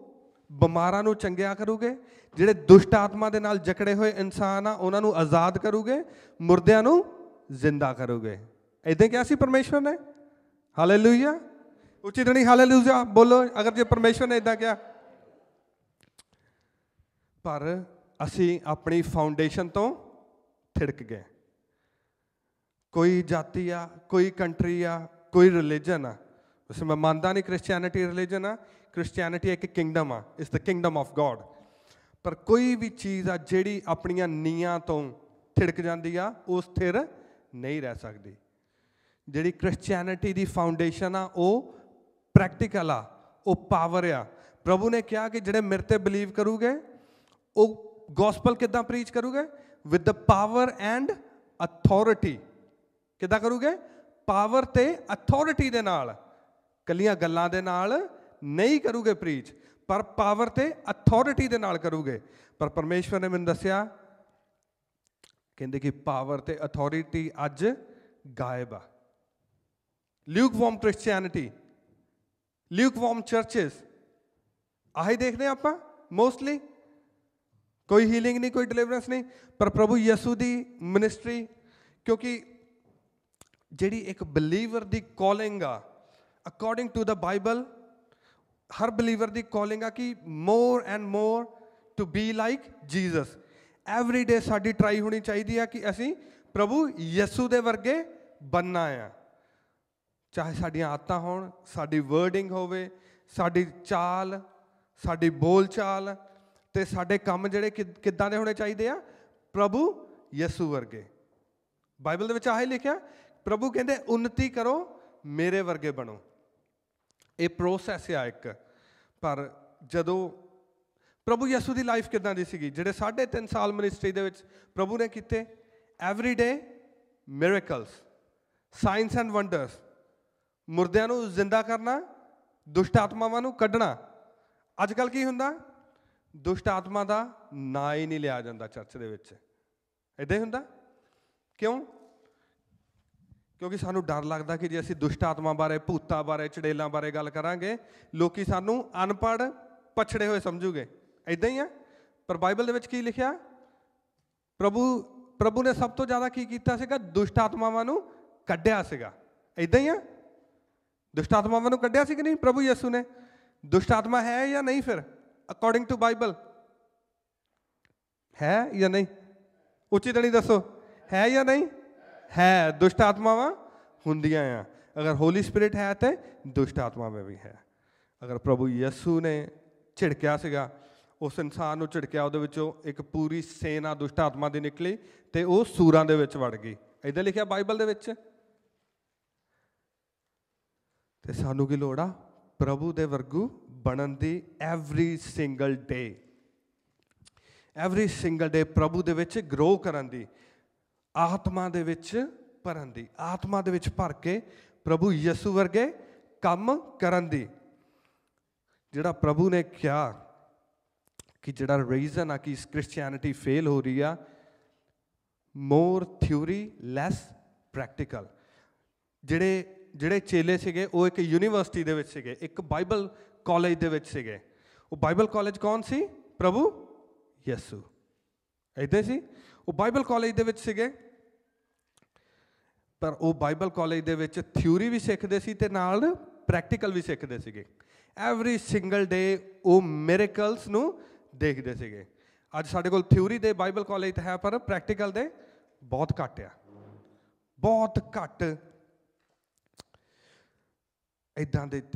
ਬਿਮਾਰਾਂ ਨੂੰ ਚੰਗਿਆ ਕਰੂਗੇ, ਜਿਹੜੇ ਦੁਸ਼ਟ ਆਤਮਾ ਦੇ ਨਾਲ ਜਕੜੇ ਹੋਏ ਇਨਸਾਨ ਆ ਉਹਨਾਂ ਨੂੰ ਆਜ਼ਾਦ ਕਰੂਗੇ, ਮੁਰਦਿਆਂ ਨੂੰ ਜ਼ਿੰਦਾ ਕਰੂਗੇ। ਇੱਦਾਂ ਕਿਹਾ ਸੀ ਪਰਮੇਸ਼ਵਰ ਨੇ। ਹਾਲੇਲੂਇਆ। ਉੱਚੀ ਧਣੀ ਹਾਲੇਲੂਇਆ ਬੋਲੋ ਅਗਰ ਜੇ ਪਰਮੇਸ਼ਵਰ ਨੇ ਇੱਦਾਂ ਕਿਹਾ। ਪਰ ਅਸੀਂ ਆਪਣੀ ਫਾਊਂਡੇਸ਼ਨ ਤੋਂ ਥਿੜਕ ਗਏ। ਕੋਈ ਜਾਤੀ ਆ, ਕੋਈ ਕੰਟਰੀ ਆ, ਕੋਈ ਰਿਲੀਜਨ ਆ। ਵੈਸੇ ਮੈਂ ਮੰਨਦਾ ਨਹੀਂ ਕ੍ਰਿਸਚੈਨਿਟੀ ਰਿਲੀਜਨ ਆ, ਕ੍ਰਿਸਚੈਨਿਟੀ ਇੱਕ ਕਿੰਗਡਮ ਆ, it's the Kingdom of God. ਪਰ ਕੋਈ ਵੀ ਚੀਜ਼ ਆ ਜਿਹੜੀ ਆਪਣੀਆਂ ਨੀਆਂ ਤੋਂ ਥਿੜਕ ਜਾਂਦੀ ਆ ਉਹ ਸਥਿਰ ਨਹੀਂ ਰਹਿ ਸਕਦੀ। ਜਿਹੜੀ ਕ੍ਰਿਸਚੈਨਿਟੀ ਦੀ ਫਾਊਂਡੇਸ਼ਨ ਆ ਉਹ ਪ੍ਰੈਕਟੀਕਲ ਆ, ਉਹ ਪਾਵਰ ਆ। ਪ੍ਰਭੂ ਨੇ ਕਿਹਾ ਕਿ ਜਿਹੜੇ ਮੇਰੇ 'ਤੇ ਬਿਲੀਵ ਕਰੂਗੇ ਉਹ ਗੋਸਪਲ ਕਿੱਦਾਂ ਪ੍ਰੀਚ ਕਰੂਗੇ? With the power and authority. ਕਿੱਦਾਂ ਕਰੂਗੇ? ਪਾਵਰ ਅਤੇ ਅਥੋਰਿਟੀ ਦੇ ਨਾਲ, ਇਕੱਲੀਆਂ ਗੱਲਾਂ ਦੇ ਨਾਲ ਨਹੀਂ ਕਰੂਗੇ ਪ੍ਰੀਚ, ਪਰ ਪਾਵਰ ਅਤੇ ਅਥੋਰਿਟੀ ਦੇ ਨਾਲ ਕਰੂਗੇ। ਪਰ ਪਰਮੇਸ਼ਵਰ ਨੇ ਮੈਨੂੰ ਦੱਸਿਆ, ਕਹਿੰਦੇ ਕਿ ਪਾਵਰ ਅਤੇ ਅਥੋਰਿਟੀ ਅੱਜ ਗਾਇਬ ਆ। ਲਿਊਕਵਾਰਮ ਕ੍ਰਿਸਚੈਨਿਟੀ, ਲਿਊਕਵਾਰਮ ਚਰਚਿਸ, ਆਹੀ ਦੇਖਦੇ ਆਪਾਂ ਮੋਸਟਲੀ। ਕੋਈ ਹੀਲਿੰਗ ਨਹੀਂ, ਕੋਈ ਡਿਲੀਵਰੈਂਸ ਨਹੀਂ। ਪਰ ਪ੍ਰਭੂ ਯਿਸੂ ਦੀ ਮਿਨਿਸਟਰੀ, ਕਿਉਂਕਿ ਜਿਹੜੀ ਇੱਕ ਬਿਲੀਵਰ ਦੀ ਕਾਲਿੰਗ ਆ ਅਕੋਰਡਿੰਗ ਟੂ ਦ ਬਾਈਬਲ, ਹਰ ਬਿਲੀਵਰ ਦੀ ਕਾਲਿੰਗ ਆ ਕਿ more and more to be like Jesus. Every day ਸਾਡੀ ਟਰਾਈ ਹੋਣੀ ਚਾਹੀਦੀ ਆ ਕਿ ਅਸੀਂ ਪ੍ਰਭੂ ਯਿਸੂ ਦੇ ਵਰਗੇ ਬਣਨਾ ਆ। ਚਾਹੇ ਸਾਡੀਆਂ ਆਦਤਾਂ ਹੋਣ, ਸਾਡੀ ਵਰਡਿੰਗ ਹੋਵੇ, ਸਾਡੀ ਚਾਲ, ਸਾਡੀ ਬੋਲ ਚਾਲ, ਅਤੇ ਸਾਡੇ ਕੰਮ ਜਿਹੜੇ ਕਿੱਦਾਂ ਦੇ ਹੋਣੇ ਚਾਹੀਦੇ ਆ? ਪ੍ਰਭੂ ਯਿਸੂ ਵਰਗੇ। ਬਾਈਬਲ ਦੇ ਵਿੱਚ ਆਹੀ ਲਿਖਿਆ, ਪ੍ਰਭੂ ਕਹਿੰਦੇ ਉન્નਤੀ ਕਰੋ, ਮੇਰੇ ਵਰਗੇ ਬਣੋ। ਇਹ ਪ੍ਰੋਸੈਸ ਆ ਇੱਕ। ਪਰ ਜਦੋਂ ਪ੍ਰਭੂ ਯਿਸੂ ਦੀ ਲਾਈਫ ਕਿੱਦਾਂ ਦੀ ਸੀਗੀ? ਜਿਹੜੇ 3.5 ਸਾਲ ਮਿਨਿਸਟਰੀ ਦੇ ਵਿੱਚ ਪ੍ਰਭੂ ਨੇ ਕੀਤੇ, every day miracles, signs and wonders, ਮੁਰਦਿਆਂ ਨੂੰ ਜ਼ਿੰਦਾ ਕਰਨਾ, ਦੁਸ਼ਟ ਆਤਮਾਵਾਂ ਨੂੰ ਕੱਢਣਾ। ਅੱਜ ਕੱਲ੍ਹ ਕੀ ਹੁੰਦਾ? ਦੁਸ਼ਟ ਆਤਮਾ ਦਾ ਨਾਂ ਹੀ ਨਹੀਂ ਲਿਆ ਜਾਂਦਾ ਚਰਚ ਦੇ ਵਿੱਚ। ਇੱਦਾਂ ਹੀ ਹੁੰਦਾ। ਕਿਉਂ? ਕਿਉਂਕਿ ਸਾਨੂੰ ਡਰ ਲੱਗਦਾ ਕਿ ਜੇ ਅਸੀਂ ਦੁਸ਼ਟ ਆਤਮਾ ਬਾਰੇ, ਭੂਤਾਂ ਬਾਰੇ, ਚੁੜੇਲਾਂ ਬਾਰੇ ਗੱਲ ਕਰਾਂਗੇ, ਲੋਕ ਸਾਨੂੰ ਅਨਪੜ੍ਹ, ਪਛੜੇ ਹੋਏ ਸਮਝੂਗੇ। ਇੱਦਾਂ ਹੀ ਆ। ਪਰ ਬਾਈਬਲ ਦੇ ਵਿੱਚ ਕੀ ਲਿਖਿਆ? ਪ੍ਰਭੂ ਨੇ ਸਭ ਤੋਂ ਜ਼ਿਆਦਾ ਕੀ ਕੀਤਾ ਸੀਗਾ? ਦੁਸ਼ਟ ਆਤਮਾਵਾਂ ਨੂੰ ਕੱਢਿਆ ਸੀਗਾ। ਇੱਦਾਂ ਹੀ ਆ। ਦੁਸ਼ਟ ਆਤਮਾਵਾਂ ਨੂੰ ਕੱਢਿਆ ਸੀ ਕਿ ਨਹੀਂ ਪ੍ਰਭੂ ਯਿਸੂ ਨੇ? ਦੁਸ਼ਟ ਆਤਮਾ ਹੈ ਜਾਂ ਨਹੀਂ? ਫਿਰ ਅਕੋਰਡਿੰਗ ਟੂ ਬਾਈਬਲ ਹੈ ਜਾਂ ਨਹੀਂ? ਉੱਚੀ ਤਣੀ ਦੱਸੋ, ਹੈ ਜਾਂ ਨਹੀਂ? ਹੈ। ਦੁਸ਼ਟ ਆਤਮਾਵਾਂ ਹੁੰਦੀਆਂ ਆ। ਅਗਰ ਹੋਲੀ ਸਪਿਰਿਟ ਹੈ ਤਾਂ ਦੁਸ਼ਟ ਆਤਮਾਵਾਂ ਵੀ ਹੈ। ਅਗਰ ਪ੍ਰਭੂ ਯਿਸੂ ਨੇ ਝਿੜਕਿਆ ਸੀਗਾ, ਉਸ ਇਨਸਾਨ ਨੂੰ ਝਿੜਕਿਆ, ਉਹਦੇ ਵਿੱਚੋਂ ਇੱਕ ਪੂਰੀ ਸੇਨਾ ਦੁਸ਼ਟ ਆਤਮਾ ਦੀ ਨਿਕਲੀ ਅਤੇ ਉਹ ਸੂਰਾਂ ਦੇ ਵਿੱਚ ਵੜ ਗਈ। ਇੱਦਾਂ ਲਿਖਿਆ ਬਾਈਬਲ ਦੇ ਵਿੱਚ। ਅਤੇ ਸਾਨੂੰ ਕੀ ਲੋੜ ਆ? ਪ੍ਰਭੂ ਦੇ ਵਰਗੂ ਬਣਨ ਦੀ। ਐਵਰੀ ਸਿੰਗਲ ਡੇ ਪ੍ਰਭੂ ਦੇ ਵਿੱਚ ਗਰੋ ਕਰਨ ਦੀ, ਆਤਮਾ ਦੇ ਵਿੱਚ ਭਰਨ ਦੀ, ਆਤਮਾ ਦੇ ਵਿੱਚ ਭਰ ਕੇ ਪ੍ਰਭੂ ਯਿਸੂ ਵਰਗੇ ਕੰਮ ਕਰਨ ਦੀ। ਜਿਹੜਾ ਪ੍ਰਭੂ ਨੇ ਕਿਹਾ ਕਿ ਜਿਹੜਾ ਰੀਜ਼ਨ ਆ ਕਿ ਕ੍ਰਿਸਚੈਨਿਟੀ ਫੇਲ ਹੋ ਰਹੀ ਆ, ਮੋਰ ਥਿਊਰੀ ਲੈਸ ਪ੍ਰੈਕਟੀਕਲ। ਜਿਹੜੇ ਚੇਲੇ ਸੀਗੇ ਉਹ ਇੱਕ ਯੂਨੀਵਰਸਿਟੀ ਦੇ ਵਿੱਚ ਸੀਗੇ, ਇੱਕ ਬਾਈਬਲ ਕਾਲਜ ਦੇ ਵਿੱਚ ਸੀਗੇ। ਉਹ ਬਾਈਬਲ ਕਾਲਜ ਕੌਣ ਸੀ? ਪ੍ਰਭੂ ਯਿਸੂ। ਇੱਦਾਂ ਸੀ। ਉਹ ਬਾਈਬਲ ਕਾਲਜ ਦੇ ਵਿੱਚ ਸੀਗੇ, ਪਰ ਉਹ ਬਾਈਬਲ ਕਾਲਜ ਦੇ ਵਿੱਚ ਥਿਊਰੀ ਵੀ ਸਿੱਖਦੇ ਸੀ ਅਤੇ ਨਾਲ ਪ੍ਰੈਕਟੀਕਲ ਵੀ ਸਿੱਖਦੇ ਸੀਗੇ। ਐਵਰੀ ਸਿੰਗਲ ਡੇ ਉਹ ਮਿਰੇਕਲਸ ਨੂੰ ਦੇਖਦੇ ਸੀਗੇ। ਅੱਜ ਸਾਡੇ ਕੋਲ ਥਿਊਰੀ ਦੇ ਬਾਈਬਲ ਕਾਲਜ ਤਾਂ ਹੈ, ਪਰ ਪ੍ਰੈਕਟੀਕਲ ਦੇ ਬਹੁਤ ਘੱਟ ਆ, ਬਹੁਤ ਘੱਟ। ਇੱਦਾਂ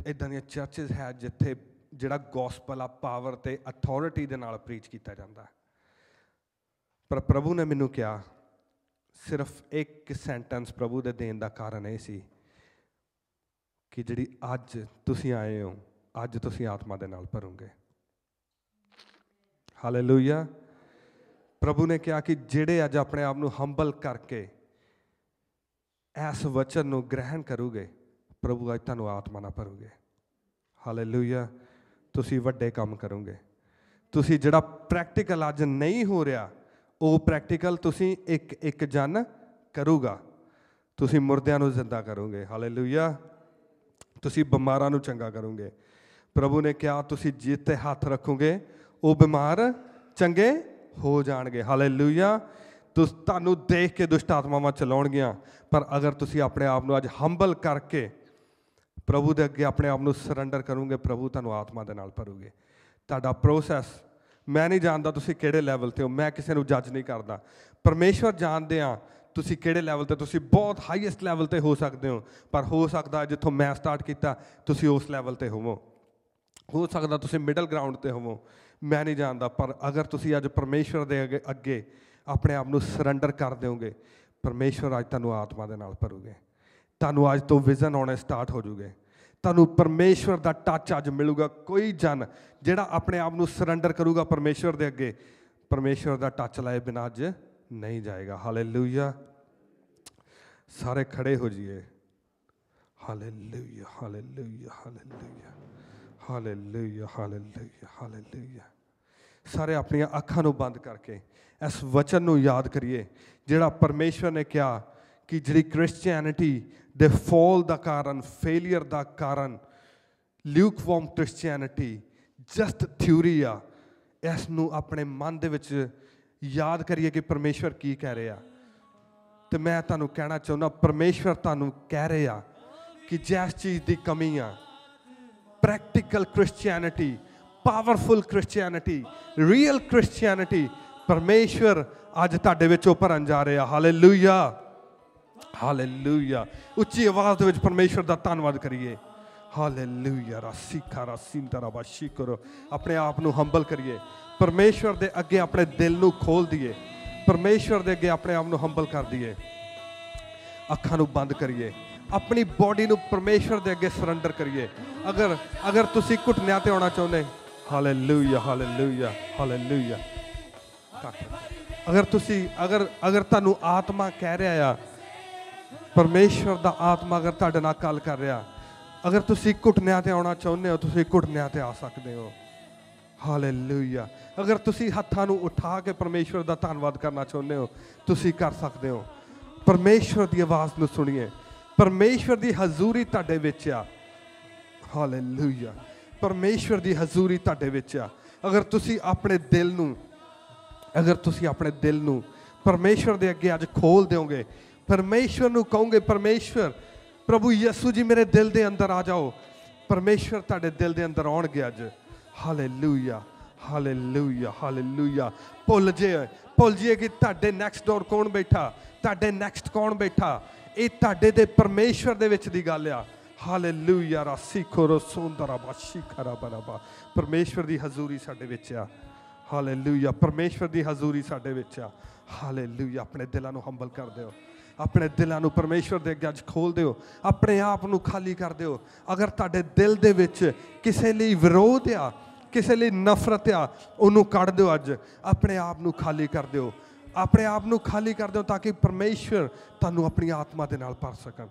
ਦੀਆਂ ਚਰਚਿਸ ਹੈ ਜਿੱਥੇ ਜਿਹੜਾ ਗੋਸਪਲ ਆ ਪਾਵਰ ਅਤੇ ਅਥੋਰਿਟੀ ਦੇ ਨਾਲ ਪ੍ਰੀਚ ਕੀਤਾ ਜਾਂਦਾ। ਪਰ ਪ੍ਰਭੂ ਨੇ ਮੈਨੂੰ ਕਿਹਾ, ਸਿਰਫ ਇੱਕ ਸੈਂਟੈਂਸ ਪ੍ਰਭੂ ਦੇ ਦੇਣ ਦਾ ਕਾਰਨ ਇਹ ਸੀ ਕਿ ਜਿਹੜੀ ਅੱਜ ਤੁਸੀਂ ਆਏ ਹੋ, ਅੱਜ ਤੁਸੀਂ ਆਤਮਾ ਦੇ ਨਾਲ ਭਰੋਗੇ। ਹਾਲੇਲੂਇਆ। ਪ੍ਰਭੂ ਨੇ ਕਿਹਾ ਕਿ ਜਿਹੜੇ ਅੱਜ ਆਪਣੇ ਆਪ ਨੂੰ ਹੰਬਲ ਕਰਕੇ ਇਸ ਵਚਨ ਨੂੰ ਗ੍ਰਹਿਣ ਕਰੋਗੇ, ਪ੍ਰਭੂ ਅੱਜ ਤੁਹਾਨੂੰ ਆਤਮਾ ਨਾਲ ਭਰੋਗੇ। ਹਾਲੇਲੂਇਆ। ਤੁਸੀਂ ਵੱਡੇ ਕੰਮ ਕਰੋਗੇ। ਤੁਸੀਂ ਜਿਹੜਾ ਪ੍ਰੈਕਟੀਕਲ ਅੱਜ ਨਹੀਂ ਹੋ ਰਿਹਾ, ਉਹ ਪ੍ਰੈਕਟੀਕਲ ਤੁਸੀਂ ਇੱਕ ਜਨ ਕਰੂਗਾ। ਤੁਸੀਂ ਮੁਰਦਿਆਂ ਨੂੰ ਜ਼ਿੰਦਾ ਕਰੋਗੇ। ਹਾਲੇਲੂਇਆ। ਤੁਸੀਂ ਬਿਮਾਰਾਂ ਨੂੰ ਚੰਗਾ ਕਰੋਗੇ। ਪ੍ਰਭੂ ਨੇ ਕਿਹਾ ਤੁਸੀਂ ਜਿਸ 'ਤੇ ਹੱਥ ਰੱਖੋਗੇ ਉਹ ਬਿਮਾਰ ਚੰਗੇ ਹੋ ਜਾਣਗੇ। ਹਾਲੇਲੂਇਆ। ਤੁਹਾਨੂੰ ਦੇਖ ਕੇ ਦੁਸ਼ਟ ਆਤਮਾਵਾਂ ਚਲਾਉਣਗੀਆਂ, ਪਰ ਅਗਰ ਤੁਸੀਂ ਆਪਣੇ ਆਪ ਨੂੰ ਅੱਜ ਹੰਬਲ ਕਰਕੇ ਪ੍ਰਭੂ ਦੇ ਅੱਗੇ ਆਪਣੇ ਆਪ ਨੂੰ ਸਰੈਂਡਰ ਕਰੋਗੇ, ਪ੍ਰਭੂ ਤੁਹਾਨੂੰ ਆਤਮਾ ਦੇ ਨਾਲ ਭਰੋਗੇ। ਤੁਹਾਡਾ ਪ੍ਰੋਸੈਸ ਮੈਂ ਨਹੀਂ ਜਾਣਦਾ ਤੁਸੀਂ ਕਿਹੜੇ ਲੈਵਲ 'ਤੇ ਹੋ, ਮੈਂ ਕਿਸੇ ਨੂੰ ਜੱਜ ਨਹੀਂ ਕਰਦਾ। ਪਰਮੇਸ਼ਵਰ ਜਾਣਦੇ ਆ ਤੁਸੀਂ ਕਿਹੜੇ ਲੈਵਲ 'ਤੇ। ਤੁਸੀਂ ਬਹੁਤ ਹਾਈਐਸਟ ਲੈਵਲ 'ਤੇ ਹੋ ਸਕਦੇ ਹੋ, ਪਰ ਹੋ ਸਕਦਾ ਜਿੱਥੋਂ ਮੈਂ ਸਟਾਰਟ ਕੀਤਾ ਤੁਸੀਂ ਉਸ ਲੈਵਲ 'ਤੇ ਹੋਵੋ। ਹੋ ਸਕਦਾ ਤੁਸੀਂ ਮਿਡਲ ਗਰਾਊਂਡ 'ਤੇ ਹੋਵੋ, ਮੈਂ ਨਹੀਂ ਜਾਣਦਾ। ਪਰ ਅਗਰ ਤੁਸੀਂ ਅੱਜ ਪਰਮੇਸ਼ਵਰ ਦੇ ਅੱਗੇ ਆਪਣੇ ਆਪ ਨੂੰ ਸਰੈਂਡਰ ਕਰ ਦਿਓਗੇ, ਪਰਮੇਸ਼ਵਰ ਅੱਜ ਤੁਹਾਨੂੰ ਆਤਮਾ ਦੇ ਨਾਲ ਭਰੂਗੇ। ਤੁਹਾਨੂੰ ਅੱਜ ਤੋਂ ਵਿਜ਼ਨ ਆਉਣੇ ਸਟਾਰਟ ਹੋ ਜੂਗੇ। ਤੁਹਾਨੂੰ ਪਰਮੇਸ਼ਵਰ ਦਾ ਟੱਚ ਅੱਜ ਮਿਲੂਗਾ। ਕੋਈ ਜਨ ਜਿਹੜਾ ਆਪਣੇ ਆਪ ਨੂੰ ਸਰੈਂਡਰ ਕਰੂਗਾ ਪਰਮੇਸ਼ਵਰ ਦੇ ਅੱਗੇ, ਪਰਮੇਸ਼ਵਰ ਦਾ ਟੱਚ ਲਾਏ ਬਿਨਾਂ ਅੱਜ ਨਹੀਂ ਜਾਏਗਾ। ਹਾਲੇਲੂਇਆ। ਸਾਰੇ ਖੜੇ ਹੋ ਜਾਈਏ। Hallelujah, hallelujah, hallelujah, hallelujah, hallelujah, hallelujah. ਸਾਰੇ ਆਪਣੀਆਂ ਅੱਖਾਂ ਨੂੰ ਬੰਦ ਕਰਕੇ ਇਸ ਵਚਨ ਨੂੰ ਯਾਦ ਕਰੀਏ, ਜਿਹੜਾ ਪਰਮੇਸ਼ਵਰ ਨੇ ਕਿਹਾ ਕਿ ਜਿਹੜੀ ਕ੍ਰਿਸਚੈਨਿਟੀ ਦੇ ਫਾਲ ਦਾ ਕਾਰਨ, ਫੇਲੀਅਰ ਦਾ ਕਾਰਨ ਲਿਊਕਵਾਰਮ ਕ੍ਰਿਸਚੈਨਿਟੀ ਜਸਟ ਥਿਊਰੀ ਆ। ਇਸ ਨੂੰ ਆਪਣੇ ਮਨ ਦੇ ਵਿੱਚ ਯਾਦ ਕਰੀਏ ਕਿ ਪਰਮੇਸ਼ਵਰ ਕੀ ਕਹਿ ਰਿਹਾ। ਅਤੇ ਮੈਂ ਤੁਹਾਨੂੰ ਕਹਿਣਾ ਚਾਹੁੰਦਾ, ਪਰਮੇਸ਼ਵਰ ਤੁਹਾਨੂੰ ਕਹਿ ਰਿਹਾ ਕਿ ਜਿਸ ਚੀਜ਼ ਦੀ ਕਮੀ ਆ, ਪ੍ਰੈਕਟੀਕਲ ਕ੍ਰਿਸਚੈਨਿਟੀ, ਪਾਵਰਫੁਲ ਕ੍ਰਿਸਚੈਨਿਟੀ, ਰੀਅਲ ਕ੍ਰਿਸਚੈਨਿਟੀ, ਪਰਮੇਸ਼ਵਰ ਅੱਜ ਤੁਹਾਡੇ ਵਿੱਚ ਉਹ ਭਰਨ ਜਾ ਰਿਹਾ। ਹਾਲੇਲੂਇਆ। ਹਾਲੇਲੂਇਆ। ਉੱਚੀ ਆਵਾਜ਼ ਦੇ ਵਿੱਚ ਪਰਮੇਸ਼ਵਰ ਦਾ ਧੰਨਵਾਦ ਕਰੀਏ। ਹਾਲੇਲੂਇਆ ਰਾਸੀਖਾ ਰਾਸਿੰਦਰਾ ਬਾਸ਼ੀ ਕਰੋ। ਆਪਣੇ ਆਪ ਨੂੰ ਹੰਬਲ ਕਰੀਏ, ਪਰਮੇਸ਼ਵਰ ਦੇ ਅੱਗੇ ਆਪਣੇ ਦਿਲ ਨੂੰ ਖੋਲ ਦਈਏ, ਪਰਮੇਸ਼ਵਰ ਦੇ ਅੱਗੇ ਆਪਣੇ ਆਪ ਨੂੰ ਹੰਬਲ ਕਰ ਦਈਏ। ਅੱਖਾਂ ਨੂੰ ਬੰਦ ਕਰੀਏ, ਆਪਣੀ ਬੋਡੀ ਨੂੰ ਪਰਮੇਸ਼ਵਰ ਦੇ ਅੱਗੇ ਸਰੈਂਡਰ ਕਰੀਏ। ਅਗਰ ਤੁਸੀਂ ਘੁਟਨਿਆਂ ਤੇ ਆਉਣਾ ਚਾਹੁੰਦੇ, ਹਾਲੇਲੂਇਆ ਹਾਲੇਲੂਇਆ ਹਾਲੇਲੂਇਆ। ਅਗਰ ਤੁਹਾਨੂੰ ਆਤਮਾ ਕਹਿ ਰਿਹਾ ਆ, ਪਰਮੇਸ਼ਵਰ ਦਾ ਆਤਮਾ ਅਗਰ ਤੁਹਾਡੇ ਨਾਲ ਗੱਲ ਕਰ ਰਿਹਾ, ਅਗਰ ਤੁਸੀਂ ਘੁਟਨਿਆਂ ਤੇ ਆਉਣਾ ਚਾਹੁੰਦੇ ਹੋ, ਤੁਸੀਂ ਘੁਟਨਿਆਂ ਤੇ ਆ ਸਕਦੇ ਹੋ। ਹਾਲੇਲੂਇਆ। ਅਗਰ ਤੁਸੀਂ ਹੱਥਾਂ ਨੂੰ ਉਠਾ ਕੇ ਪਰਮੇਸ਼ਵਰ ਦਾ ਧੰਨਵਾਦ ਕਰਨਾ ਚਾਹੁੰਦੇ ਹੋ, ਤੁਸੀਂ ਕਰ ਸਕਦੇ ਹੋ। ਪਰਮੇਸ਼ਵਰ ਦੀ ਆਵਾਜ਼ ਨੂੰ ਸੁਣੀਏ, ਪਰਮੇਸ਼ਵਰ ਦੀ ਹਜ਼ੂਰੀ ਤੁਹਾਡੇ ਵਿੱਚ ਆ। ਹਾਲੇਲੂਇਆ। ਪਰਮੇਸ਼ਵਰ ਦੀ ਹਜ਼ੂਰੀ ਤੁਹਾਡੇ ਵਿੱਚ ਆ। ਅਗਰ ਤੁਸੀਂ ਆਪਣੇ ਦਿਲ ਨੂੰ ਪਰਮੇਸ਼ਵਰ ਦੇ ਅੱਗੇ ਅੱਜ ਖੋਲ ਦਿਓਗੇ, ਪਰਮੇਸ਼ਵਰ ਨੂੰ ਕਹੋਗੇ, ਪਰਮੇਸ਼ਵਰ ਪ੍ਰਭੂ ਯਿਸੂ ਜੀ ਮੇਰੇ ਦਿਲ ਦੇ ਅੰਦਰ ਆ ਜਾਓ, ਪਰਮੇਸ਼ਵਰ ਤੁਹਾਡੇ ਦਿਲ ਦੇ ਅੰਦਰ ਆਉਣਗੇ ਅੱਜ। Hallelujah hallelujah hallelujah. ਭੁੱਲ ਜਾਈਏ ਕਿ ਤੁਹਾਡੇ ਨੈਕਸਟ ਡੋਰ ਕੌਣ ਬੈਠਾ, ਤੁਹਾਡੇ ਨੈਕਸਟ ਕੌਣ ਬੈਠਾ, ਇਹ ਤੁਹਾਡੇ ਦੇ ਪਰਮੇਸ਼ਵਰ ਦੇ ਵਿੱਚ ਦੀ ਗੱਲ ਆ। ਹਾਲੇਲੂਇਆ ਰਾਸੀਖੋ ਰਸੋਂਦਰਾ ਬਾਸ਼ੀ ਖਰਾ ਬਰਾਬਾ। ਪਰਮੇਸ਼ਵਰ ਦੀ ਹਜ਼ੂਰੀ ਸਾਡੇ ਵਿੱਚ ਆ। ਹਾਲੇਲੂਇਆ। ਪਰਮੇਸ਼ਵਰ ਦੀ ਹਜ਼ੂਰੀ ਸਾਡੇ ਵਿੱਚ ਆ। ਹਾਲੇਲੂਇਆ। ਆਪਣੇ ਦਿਲਾਂ ਨੂੰ ਹੰਬਲ ਕਰ ਦਿਓ, ਆਪਣੇ ਦਿਲਾਂ ਨੂੰ ਪਰਮੇਸ਼ਵਰ ਦੇ ਅੱਗੇ ਅੱਜ ਖੋਲ ਦਿਓ, ਆਪਣੇ ਆਪ ਨੂੰ ਖਾਲੀ ਕਰ ਦਿਓ। ਅਗਰ ਤੁਹਾਡੇ ਦਿਲ ਦੇ ਵਿੱਚ ਕਿਸੇ ਲਈ ਵਿਰੋਧ ਆ, ਕਿਸੇ ਲਈ ਨਫ਼ਰਤ ਆ, ਉਹਨੂੰ ਕੱਢ ਦਿਓ ਅੱਜ। ਆਪਣੇ ਆਪ ਨੂੰ ਖਾਲੀ ਕਰ ਦਿਓ, ਆਪਣੇ ਆਪ ਨੂੰ ਖਾਲੀ ਕਰ ਦਿਓ, ਤਾਂ ਕਿ ਪਰਮੇਸ਼ਵਰ ਤੁਹਾਨੂੰ ਆਪਣੀ ਆਤਮਾ ਦੇ ਨਾਲ ਭਰ ਸਕਣ।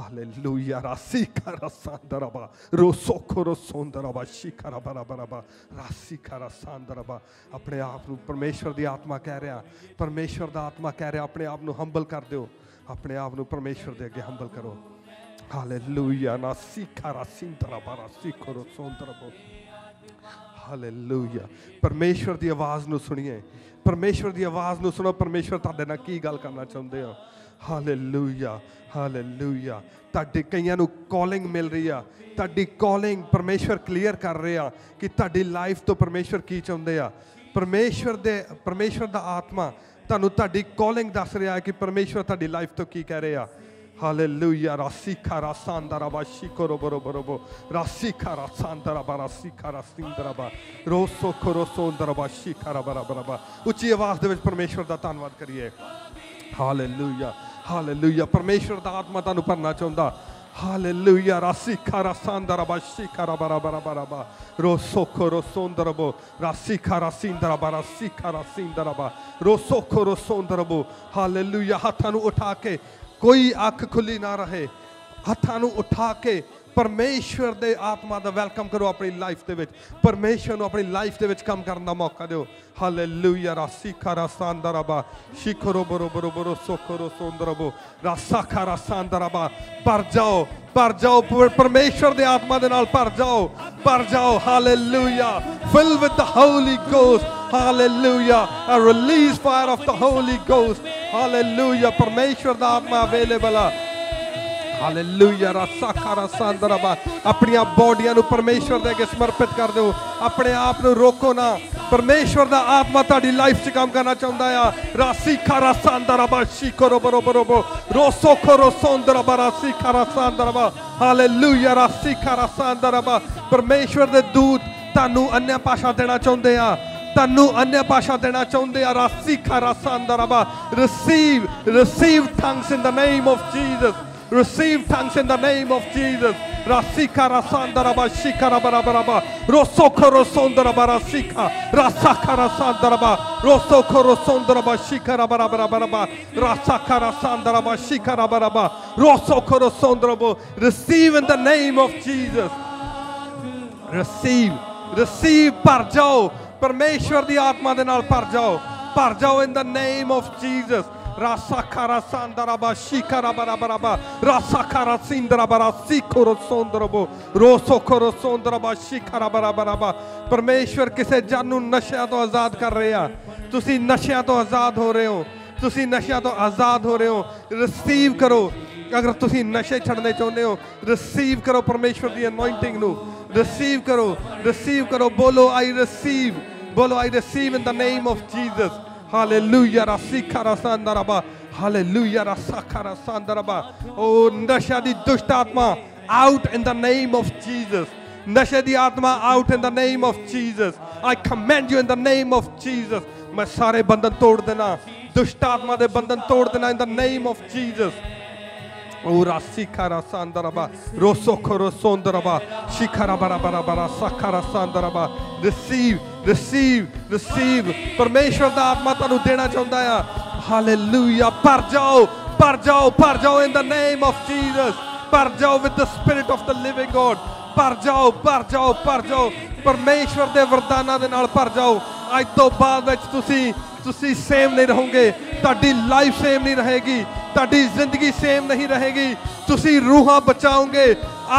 ਹਾਲੇਲੂਇਆ ਰਾਸੀਖਾ ਰਸਾਂਦਰਬਾ ਰੋਸੋਖੋ ਰਸੋਂਦਰਬਾ ਸ਼ਿਖਰਾ ਬਰਾਬਰਬਾ ਰਾਸੀਖਾ ਰਸਾਂਦਰਬਾ। ਆਪਣੇ ਆਪ ਨੂੰ ਪਰਮੇਸ਼ਵਰ ਦੀ ਆਤਮਾ ਕਹਿ ਰਿਹਾ, ਪਰਮੇਸ਼ਵਰ ਦਾ ਆਤਮਾ ਕਹਿ ਰਿਹਾ, ਆਪਣੇ ਆਪ ਨੂੰ ਹੰਬਲ ਕਰ ਦਿਓ, ਆਪਣੇ ਆਪ ਨੂੰ ਪਰਮੇਸ਼ਵਰ ਦੇ ਅੱਗੇ ਹੰਬਲ ਕਰੋ। ਹਾਲੇਲੂਇਆ ਨਾਸੀਖਾ ਰਸਿੰਦਰਬਾ ਰਾਸੀਖੋ ਰਸੋਂਦਰਬਾ। ਹਾਲੇਲੂਇਆ। ਪਰਮੇਸ਼ਵਰ ਦੀ ਆਵਾਜ਼ ਨੂੰ ਸੁਣੀਏ, ਪਰਮੇਸ਼ਵਰ ਦੀ ਆਵਾਜ਼ ਨੂੰ ਸੁਣੋ। ਪਰਮੇਸ਼ਵਰ ਤੁਹਾਡੇ ਨਾਲ ਕੀ ਗੱਲ ਕਰਨਾ ਚਾਹੁੰਦੇ ਹੋ। Hallelujah hallelujah. ਤੁਹਾਡੇ ਕਈਆਂ ਨੂੰ ਕਾਲਿੰਗ ਮਿਲ ਰਹੀ ਆ, ਤੁਹਾਡੀ ਕਾਲਿੰਗ ਪਰਮੇਸ਼ਵਰ ਕਲੀਅਰ ਕਰ ਰਿਹਾ ਕਿ ਤੁਹਾਡੀ ਲਾਈਫ ਤੋਂ ਪਰਮੇਸ਼ਵਰ ਕੀ ਚਾਹੁੰਦੇ ਆ। ਪਰਮੇਸ਼ਵਰ ਦਾ ਆਤਮਾ ਤੁਹਾਨੂੰ ਤੁਹਾਡੀ ਕਾਲਿੰਗ ਦੱਸ ਰਿਹਾ ਹੈ ਕਿ ਪਰਮੇਸ਼ਵਰ ਤੁਹਾਡੀ ਲਾਈਫ ਤੋਂ ਕੀ ਕਹਿ ਰਿਹਾ। ਹਾਲੇਲੂਇਆ ਰਾਸੀਖਾ ਰਾਸਾਂਦਰਬਾ ਸ਼ਿਕਰੋ ਬਰੋਬਰੋਬੋ ਰਾਸੀਖਾ ਰਾਸਾਂਦਰਬਾ ਰਾਸੀਖਾ ਰਾਸਿੰਦਰਬਾ ਰੋਸੋਖੋ ਰਸੋਂਦਰਬਾ ਸ਼ਿਖਰਾ ਬਰਾਬਰਬਾ। ਉੱਚੀ ਆਵਾਜ਼ ਦੇ ਵਿੱਚ ਪਰਮੇਸ਼ਵਰ ਦਾ ਧੰਨਵਾਦ ਕਰੀਏ। Hallelujah hallelujah. ਪਰਮੇਸ਼ਵਰ ਦਾ ਆਤਮਾ ਤੁਹਾਨੂੰ ਭਰਨਾ ਚਾਹੁੰਦਾ। ਹਾਲੇਲੂਇਆ ਰਾਸੀਖਾ ਰਾਸਾਂਦਰਬਾ ਸ਼ਿਖਰਾ ਬਰਾਬਰਬਾ ਰੋਸੋਖੋ ਰਸੋਂਦਰਬੋ ਰਾਸੀਖਾ ਰਾਸਿੰਦਰਬਾ ਰਾਸੀਖਾ ਰਾਸਿੰਦਰਬਾ ਰੋਸੋਖੋ ਰਸੋਂਦਰਬੋ। ਹਾਲੇਲੂਇਆ। ਹੱਥਾਂ ਨੂੰ ਉਠਾ ਕੇ, ਕੋਈ ਅੱਖ ਖੁੱਲੀ ਨਾ ਰਹੇ, ਹੱਥਾਂ ਨੂੰ ਉਠਾ ਕੇ ਪਰਮੇਸ਼ਵਰ ਦੇ ਆਤਮਾ ਦਾ ਵੈਲਕਮ ਕਰੋ ਆਪਣੀ ਲਾਈਫ ਦੇ ਵਿੱਚ। ਪਰਮੇਸ਼ਵਰ ਨੂੰ ਆਪਣੀ ਲਾਈਫ ਦੇ ਵਿੱਚ ਕੰਮ ਕਰਨ ਦਾ ਮੌਕਾ ਦਿਓ। ਹਾਲੇਲੂਇਆ ਰਾਸੀਖਾ ਰਾਸਾਂਦਰਬਾ ਸ਼ਿਖਰੋ ਬਰੋਬਰੋ ਸੋਖਰੋ ਸੋਂਦਰਬੋ ਰਾਸਾਖਾ ਰਾਸਾਂਦਰਬਾ। ਭਰ ਜਾਓ, ਭਰ ਜਾਓ, ਪਰਮੇਸ਼ਵਰ ਦੇ ਆਤਮਾ ਦੇ ਨਾਲ ਭਰ ਜਾਓ, ਭਰ ਜਾਓ। Hallelujah. Fill with the Holy Ghost. Hallelujah. A release fire of the Holy Ghost. Hallelujah. ਪਰਮੇਸ਼ਵਰ ਦਾ ਆਤਮਾ ਅਵੇਲੇਬਲ ਆ। ਹਾਲੇਲੂਇਆ ਰਾਸਾਖਾ ਰਾਸਾਂਦਰਬਾ। ਆਪਣੀਆਂ ਬੋਡੀਆਂ ਨੂੰ ਪਰਮੇਸ਼ਵਰ ਦੇ ਅੱਗੇ ਸਮਰਪਿਤ ਕਰ ਦਿਓ, ਆਪਣੇ ਆਪ ਨੂੰ ਰੋਕੋ ਨਾ। ਪਰਮੇਸ਼ਵਰ ਦਾ ਆਤਮਾ ਤੁਹਾਡੀ ਲਾਈਫ 'ਚ ਕੰਮ ਕਰਨਾ ਚਾਹੁੰਦਾ ਆ। ਰਾਸੀਖਾ ਰਾਸਾਂਦਰਬਾ ਸ਼ਿਖਰੋ ਬਰੋਬਰੋਬੋ ਰੋਸੋਖੋ ਰਸੋਂਦਰਬਾ ਰਾਸੀਖਾ ਰਾਸਾਂਦਰਬਾ। ਹਾਲੇਲੂਇਆ ਰਾਸੀਖਾ ਰਾਸਾਂਦਰਬਾ। ਪਰਮੇਸ਼ਵਰ ਦੇ ਦੂਤ ਤੁਹਾਨੂੰ ਅੰਨ੍ਯ ਭਾਸ਼ਾ ਦੇਣਾ ਚਾਹੁੰਦੇ ਆ, ਤੁਹਾਨੂੰ ਅੰਨ੍ਯ ਭਾਸ਼ਾ ਦੇਣਾ ਚਾਹੁੰਦੇ ਆ। ਰਾਸੀਖਾ ਰਾਸਾਂਦਰਬਾ। receive tongues in the name of Jesus. Receive tongues in the name of Jesus. Rasika rasandaraba shikara barabaraba rosoko rosondaraba rasika rasaka rasandaraba rosoko rosondaraba shikara barabaraba rasaka rasandaraba shikara baraba rosoko rosondarabo. Receive in the name of Jesus. Receive ਭਰ ਜਾਓ, ਪਰਮੇਸ਼ਵਰ ਦੀ ਆਤਮਾ ਦੇ ਨਾਲ ਭਰ ਜਾਓ, ਭਰ ਜਾਓ in the name of Jesus. Rasaka rasandaraba shikara barabaraba rasaka rasindaraba rasiko rosondarabo rosoko rosondaraba shikara barabaraba. ਪਰਮੇਸ਼ਵਰ ਕਿਸੇ ਜਨ ਨੂੰ ਨਸ਼ਿਆਂ ਤੋਂ ਆਜ਼ਾਦ ਕਰ ਰਹੇ ਆ। ਤੁਸੀਂ ਨਸ਼ਿਆਂ ਤੋਂ ਆਜ਼ਾਦ ਹੋ ਰਹੇ ਹੋ, ਤੁਸੀਂ ਨਸ਼ਿਆਂ ਤੋਂ ਆਜ਼ਾਦ ਹੋ ਰਹੇ ਹੋ। ਰਿਸੀਵ ਕਰੋ। ਅਗਰ ਤੁਸੀਂ ਨਸ਼ੇ ਛੱਡਣੇ ਚਾਹੁੰਦੇ ਹੋ, ਰਿਸੀਵ ਕਰੋ ਪਰਮੇਸ਼ਵਰ ਦੀ ਅਨੋਇੰਟਿੰਗ ਨੂੰ। ਰਿਸੀਵ ਕਰੋ, ਰਿਸੀਵ ਕਰੋ। ਬੋਲੋ ਆਈ ਰਿਸੀਵ, ਬੋਲੋ I receive in the name of Jesus. Hallelujah. Rasika rasandaraba. Hallelujah रसाखरा सांदरबा ओ नशा दी दुष्ट आत्मा out in the name of Jesus. नशे दी आत्मा out in the name of Jesus. I command you in the name of Jesus. मैं सारे बंधन तोड़ देना, दुष्ट आत्मा दे बंधन तोड़ देना in the name of Jesus. Ora sikara sandaraba rosokoro sondaraba shikara bara bara bara sakara sandaraba. Receive, receive, receive. परमेश्वर दा आत्मा तानू देना चाहुंदा है. Hallelujah. भर जाओ, भर जाओ, भर जाओ in the name of Jesus. भर जाओ with the spirit of the living God. भर जाओ, भर जाओ, भर जाओ. परमेश्वर दे वरदानां दे नाल भर जाओ. आज तो बाद विच तुसी सेम नहीं रहोगे. ਤੁਹਾਡੀ ਲਾਈਫ ਸੇਮ ਨਹੀਂ ਰਹੇਗੀ, ਤੁਹਾਡੀ ਜ਼ਿੰਦਗੀ ਸੇਮ ਨਹੀਂ ਰਹੇਗੀ. ਤੁਸੀਂ ਰੂਹਾਂ ਬਚਾਓਗੇ.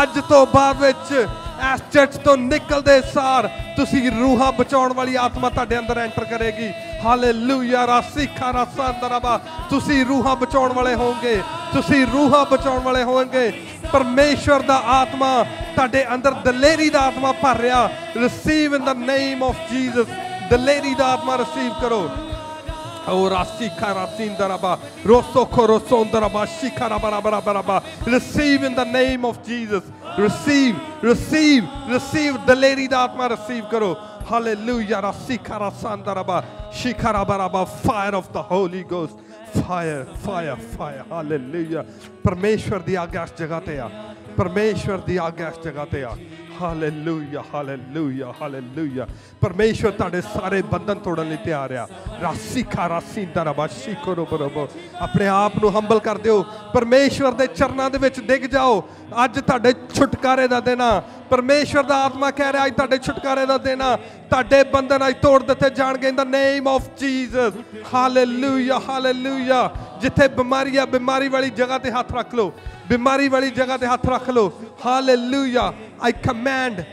ਅੱਜ ਤੋਂ ਬਾਅਦ ਵਿੱਚ ਇਸ ਚਰਚ ਤੋਂ ਨਿਕਲਦੇ ਸਾਰ ਤੁਸੀਂ ਰੂਹਾਂ ਬਚਾਉਣ ਵਾਲੀ ਆਤਮਾ ਤੁਹਾਡੇ ਅੰਦਰ ਐਂਟਰ ਕਰੇਗੀ. ਹਾਲੇਲੂਇਆ ਰਾਸੀਖਾ ਰਾਸਾਂਦਰਬਾ. ਤੁਸੀਂ ਰੂਹਾਂ ਬਚਾਉਣ ਵਾਲੇ ਹੋਵੋਗੇ, ਤੁਸੀਂ ਰੂਹਾਂ ਬਚਾਉਣ ਵਾਲੇ ਹੋਵੋਗੇ. ਪਰਮੇਸ਼ਵਰ ਦਾ ਆਤਮਾ ਤੁਹਾਡੇ ਅੰਦਰ ਦਲੇਰੀ ਦਾ ਆਤਮਾ ਭਰ ਰਿਹਾ. Receive in the name of Jesus. ਦਲੇਰੀ ਦਾ ਆਤਮਾ ਰਿਸੀਵ ਕਰੋ. Oh, rasikara sindaraba, rosokoro sondaraba, shikara barabara baraba. Receive in the name of Jesus. Receive, receive, receive. The lady da atma receive karo. Hallelujah. Rasikara sandaraba, shikara baraba. Fire of the Holy Ghost. Fire, fire, fire. Hallelujah. Parmeshwar di aagya is jagah te a. Parmeshwar di aagya is jagah te a. Hallelujah hallelujah hallelujah. परमेश्वर ताड़े सारे बंधन तोड़न लई तैयार आ. रासीखा रासींदरबा शिकोरो बरोबो. अपने आप नू humble कर दिओ. परमेश्वर दे चरनां दे विच डिग जाओ. अज ताड़े छुटकारे दा दिन आ. परमेश्वर दा आत्मा कह रहा अज ताड़े छुटकारे दा दिन आ. ताड़े बंधन अज तोड़ दित्ते जाणगे in the name of Jesus. Hallelujah hallelujah. जिथे बीमारी आ बीमारी वाली जगह ते हाथ रख लो. बीमारी वाली जगह ते हाथ रख लो. हालेलुया. I command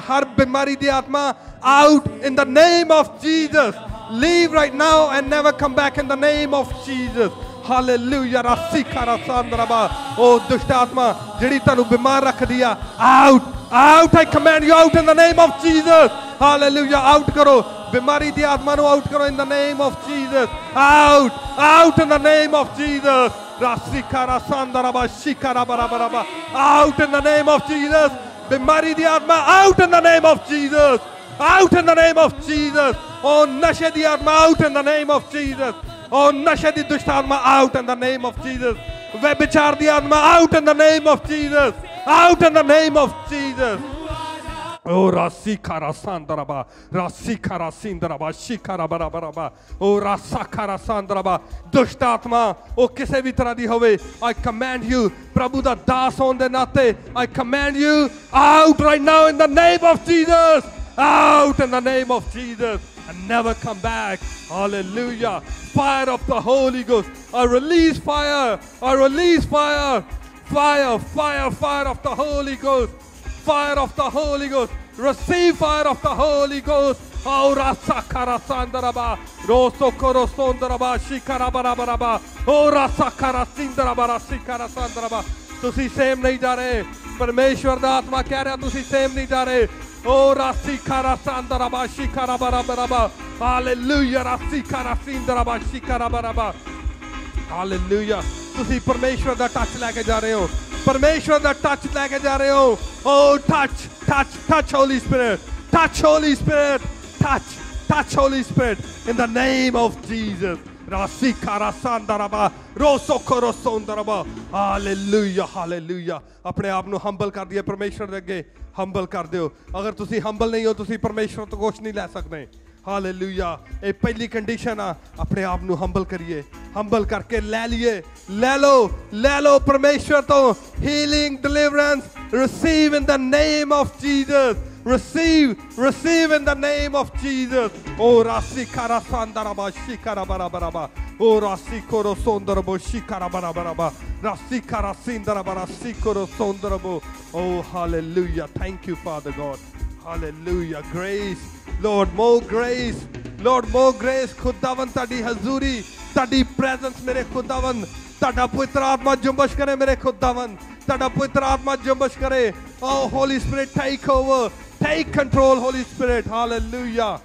हर बीमारी दी आत्मा out in the name of Jesus. Leave right now and never come back in the name of Jesus. Hallelujah. रासीखा रासांदरबा. ओ दुष्ट आत्मा जिहड़ी तानू बीमार रख दिया, out, out. I command you out in the name of Jesus. Hallelujah. Out करो बीमारी दी आत्मा नू out करो in the name of Jesus. Out, out in the name of Jesus. रासीखा रासांदरबा shikara बराबरबा. Out in the name of Jesus. बीमारी दी आत्मा out in the name of Jesus. Out in the name of Jesus. Oh नशे दी आत्मा out in the name of Jesus. Oh नशे दी दुष्ट आत्मा out in the name of Jesus. व्यभिचार दी आत्मा out in the name of Jesus. Out in the name of Jesus. Oh rasika rasandaraba, rasika rasindaraba, shikara barabaraba. Oh rasaka rasandaraba. दुष्ट आत्मा ओ किसी भी तरह दी होवे, I command you, प्रभु दा दास होने दे नाते, I command you out right now in the name of Jesus. Out in the name of Jesus. And never come back. Hallelujah. Fire of the Holy Ghost. I release fire. I release fire. Fire, fire, fire of the Holy Ghost. Fire of the Holy Ghost. Receive fire of the Holy Ghost. Oh, rasakara sandaraba, rosokoro sondaraba, shikara barabaraba. Oh, rasakara sindaraba, rasikara sandaraba. तुसी same नहीं जा रहे. परमेश्वर दा आत्मा कह रहा तुसी सेम नहीं जा रहे. Oh, rasikara sandaraba, shikara barabaraba. Hallelujah, rasikara sindaraba, shikara baraba. Hallelujah. तुसी परमेश्वर दा टच लेके जा रहे हो. परमेश्वर दा टच लेके जा रहे हो. Oh, touch, touch, touch Holy Spirit. Touch Holy Spirit. Touch, touch Holy Spirit. In the name of Jesus. Rasikara sandaraba, rosokoro sondaraba. Hallelujah, hallelujah. अपने आप ਨੂੰ ਹੰਬਲ ਕਰ ਦਿਓ ਪਰਮੇਸ਼ਵਰ ਦੇ ਅੱਗੇ. ਹੰਬਲ ਕਰ ਦਿਓ. ਅਗਰ ਤੁਸੀਂ ਹੰਬਲ ਨਹੀਂ ਹੋ ਤੁਸੀਂ ਪਰਮੇਸ਼ਵਰ ਤੋਂ ਕੁਝ ਨਹੀਂ ਲੈ ਸਕਦੇ. हालेलुया. ये पहली कंडीशन आ. अपने आप ਨੂੰ हंबल करिए. हंबल करके ले लिए. ले लो परमेश्वर तो healing, deliverance. Receive in the name of Jesus. Receive in the name of Jesus. Oh rasikara sandaraba shikara barabaraba. Oh rasikoro sondarabo shikara barabaraba. Rasikara sindaraba rasikoro sondarabo. Oh hallelujah. Thank you Father God. Hallelujah. Grace. Lord, more grace. Lord, more grace. खुदावन ताड़ी हजूरी, ताड़ी presence मेरे खुदावन. ताड़ा पवित्र आत्मा जुम्बश करे मेरे खुदावन. ताड़ा पवित्र आत्मा जुम्बश करे. Oh, Holy Spirit, take over. Take control, Holy Spirit. Hallelujah.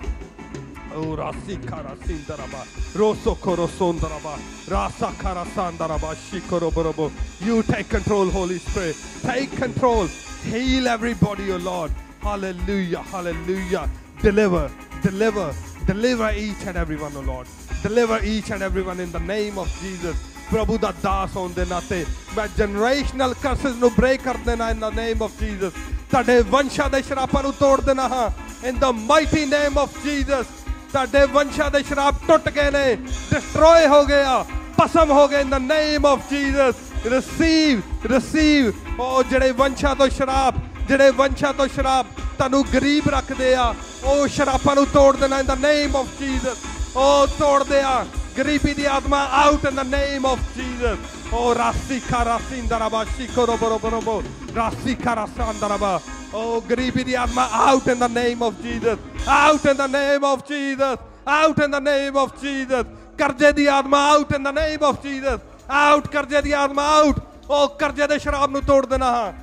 Oh, Rasikara Sindaraba, Rosokoro Sondaraba, Rasakara Sandaraba, Shikoroborobo. You take control, Holy Spirit. Take control. Heal everybody, O Lord. Hallelujah, hallelujah. Deliver, deliver, deliver each and everyone, O Lord. Deliver each and everyone in the name of Jesus. Prabhu da das on de nate. मैं generational curses ਨੂੰ break ਕਰ ਦੇਣਾ in the name of Jesus. ਤੁਹਾਡੇ ਵੰਸ਼ਾਂ ਦੇ ਸ਼ਰਾਪਾਂ ਨੂੰ ਤੋੜ ਦੇਣਾ ਹਾਂ in the mighty name of Jesus. ਤੁਹਾਡੇ ਵੰਸ਼ਾਂ ਦੇ ਸ਼ਰਾਪ ਟੁੱਟ ਗਏ ਨੇ, destroy ਹੋ ਗਿਆ, ਭਸਮ ਹੋ ਗਏ in the name of Jesus. Receive, receive. ਉਹ ਜਿਹੜੇ ਵੰਸ਼ਾਂ ਤੋਂ ਸ਼ਰਾਪ, ਜਿਹੜੇ ਵੰਸ਼ਾਂ ਤੋਂ ਸ਼ਰਾਪ ਤੁਹਾਨੂੰ ਗਰੀਬ ਰੱਖਦੇ ਆ, ਉਹ ਸ਼ਰਾਪਾਂ ਨੂੰ ਤੋੜ ਦੇਣਾ in the name of Jesus. ਉਹ ਤੋੜਦੇ ਆ ਗਰੀਬੀ ਦੀ ਆਤਮਾ out in the name of Jesus. Oh, Rasikara Sindaraba, Shikoroborobo, Rasikara Sandaraba. Oh, garibi di atma out in the name of Jesus. Out in the name of Jesus. Out in the name of Jesus. Karje di atma out in the name of Jesus. Out, karje di atma out. Oh, karje de sharab nu tod dena ha.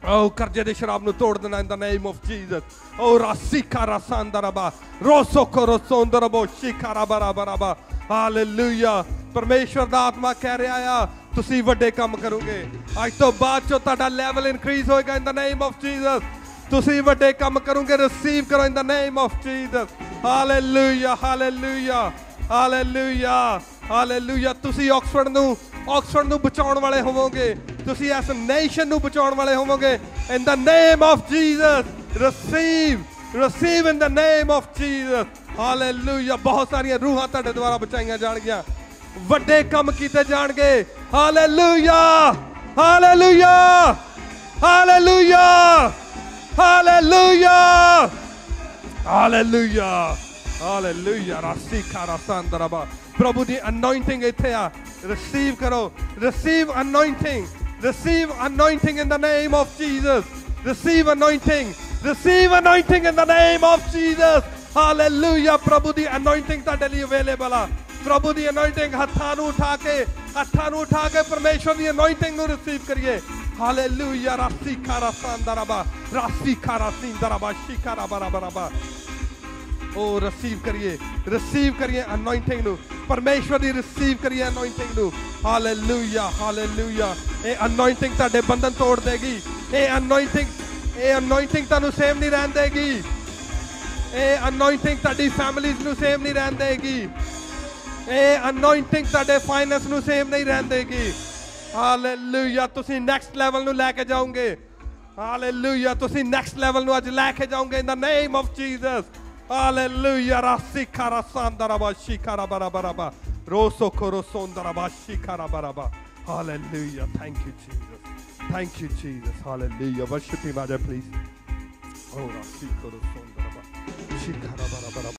Oh, karje de sharab nu tod dena in the name of Jesus. Oh, Rasikara Sandaraba, Rosokoro Sondarabo, Shikara Barabaraba. Hallelujah. परमेश्वर दा आत्मा कह रहा है तुसी वड्डे काम करोगे आज तो बाद जो ताड़ा लेवल इंक्रीज होएगा in the name of Jesus. तुसी वड्डे काम करोगे, receive करो in the name of Jesus. Hallelujah, hallelujah, hallelujah, hallelujah. तुसी ऑक्सफोर्ड ਨੂੰ ਬਚਾਉਣ ਵਾਲੇ ਹੋਵੋਗੇ, ਤੁਸੀਂ ਇਸ ਨੇਸ਼ਨ ਨੂੰ ਬਚਾਉਣ ਵਾਲੇ ਹੋਵੋਗੇ in the name of Jesus. Receive, receive in the name of Jesus. Hallelujah. ਬਹੁਤ ਸਾਰੀਆਂ ਰੂਹਾਂ ਤੁਹਾਡੇ ਦੁਆਰਾ ਬਚਾਈਆਂ ਜਾਣਗੀਆਂ, ਵੱਡੇ ਕੰਮ ਕੀਤੇ ਜਾਣਗੇ. Hallelujah, hallelujah, hallelujah, hallelujah, hallelujah, hallelujah. ਰਾਸੀਖਾਰਾ ਸੰਦਰਬਾ. ਪ੍ਰਭੂ ਦੀ ਅਨੋਇੰਟਿੰਗ ਇੱਥੇ ਆ. ਰਿਸੀਵ ਕਰੋ, receive anointing, receive anointing in the name of Jesus. Receive anointing, receive anointing in the name of Jesus. Hallelujah. ਪ੍ਰਭੂ ਦੀ ਅਨੋਇੰਟਿੰਗ ਤੁਹਾਡੇ ਲਈ ਅਵੇਲੇਬਲ ਆ. ਪ੍ਰਭੂ ਦੀ ਅਨੋਇੰਟਿੰਗ ਹੱਥਾਂ ਨੂੰ ਉਠਾ ਕੇ ਪਰਮੇਸ਼ਵਰ ਦੀ ਅਨੋਇੰਟਿੰਗ ਨੂੰ ਰਿਸੀਵ ਕਰੀਏ. ਹਾਲੇਲੂਇਆ. ਰਾਸੀਖਾਰਾ ਸੰਦਰਬਾ, ਰਾਸੀਖਾਰਾ ਸਿੰਦਰਬਾ, ਸ਼ਿਖਾਰਾ ਬਰਾਬਰਬਾ. ਉਹ ਰਿਸੀਵ ਕਰੀਏ ਅਨੋਇੰਟਿੰਗ ਨੂੰ, ਪਰਮੇਸ਼ਵਰ ਦੀ ਰਿਸੀਵ ਕਰੀਏ ਅਨੋਇੰਟਿੰਗ ਨੂੰ. Hallelujah, hallelujah. ਇਹ ਅਨੋਇੰਟਿੰਗ ਤੁਹਾਡੇ ਬੰਧਨ ਤੋੜ ਦੇਗੀ. ਇਹ ਅਨੋਇੰਟਿੰਗ ਤੁਹਾਨੂੰ ਸੇਮ ਨਹੀਂ ਰਹਿਣ ਦੇਗੀ. ਇਹ ਅਨੋਇੰਟਿੰਗ ਤੁਹਾਡੀ ਫੈਮਿਲੀਜ਼ ਨੂੰ ਸੇਮ ਨਹੀਂ ਰਹਿਣ ਦੇਗੀ. ਇਹ ਅਨੋਇੰਟਿੰਗ ਤੁਹਾਡੇ ਫਾਈਨੈਂਸ ਨੂੰ ਸੇਮ ਨਹੀਂ ਰਹਿਣ ਦੇਗੀ. ਹਾਲੇਲੂਇਆ. ਤੁਸੀਂ ਨੈਕਸਟ ਲੈਵਲ ਨੂੰ ਲੈ ਕੇ ਜਾਓਗੇ. ਹਾਲੇਲੂਇਆ. ਤੁਸੀਂ ਨੈਕਸਟ ਲੈਵਲ ਨੂੰ ਅੱਜ ਲੈ ਕੇ ਜਾਓਗੇ in the name of Jesus. Hallelujah. Rasikara Sandaraba, Shikara Barabaraba, Rosokoro Sondaraba, Shikara Baraba. Hallelujah. Thank you, Jesus. Thank you, Jesus. Hallelujah. Worship him, please. Oh, Rasikoro Sondaraba, Shikara Barabaraba.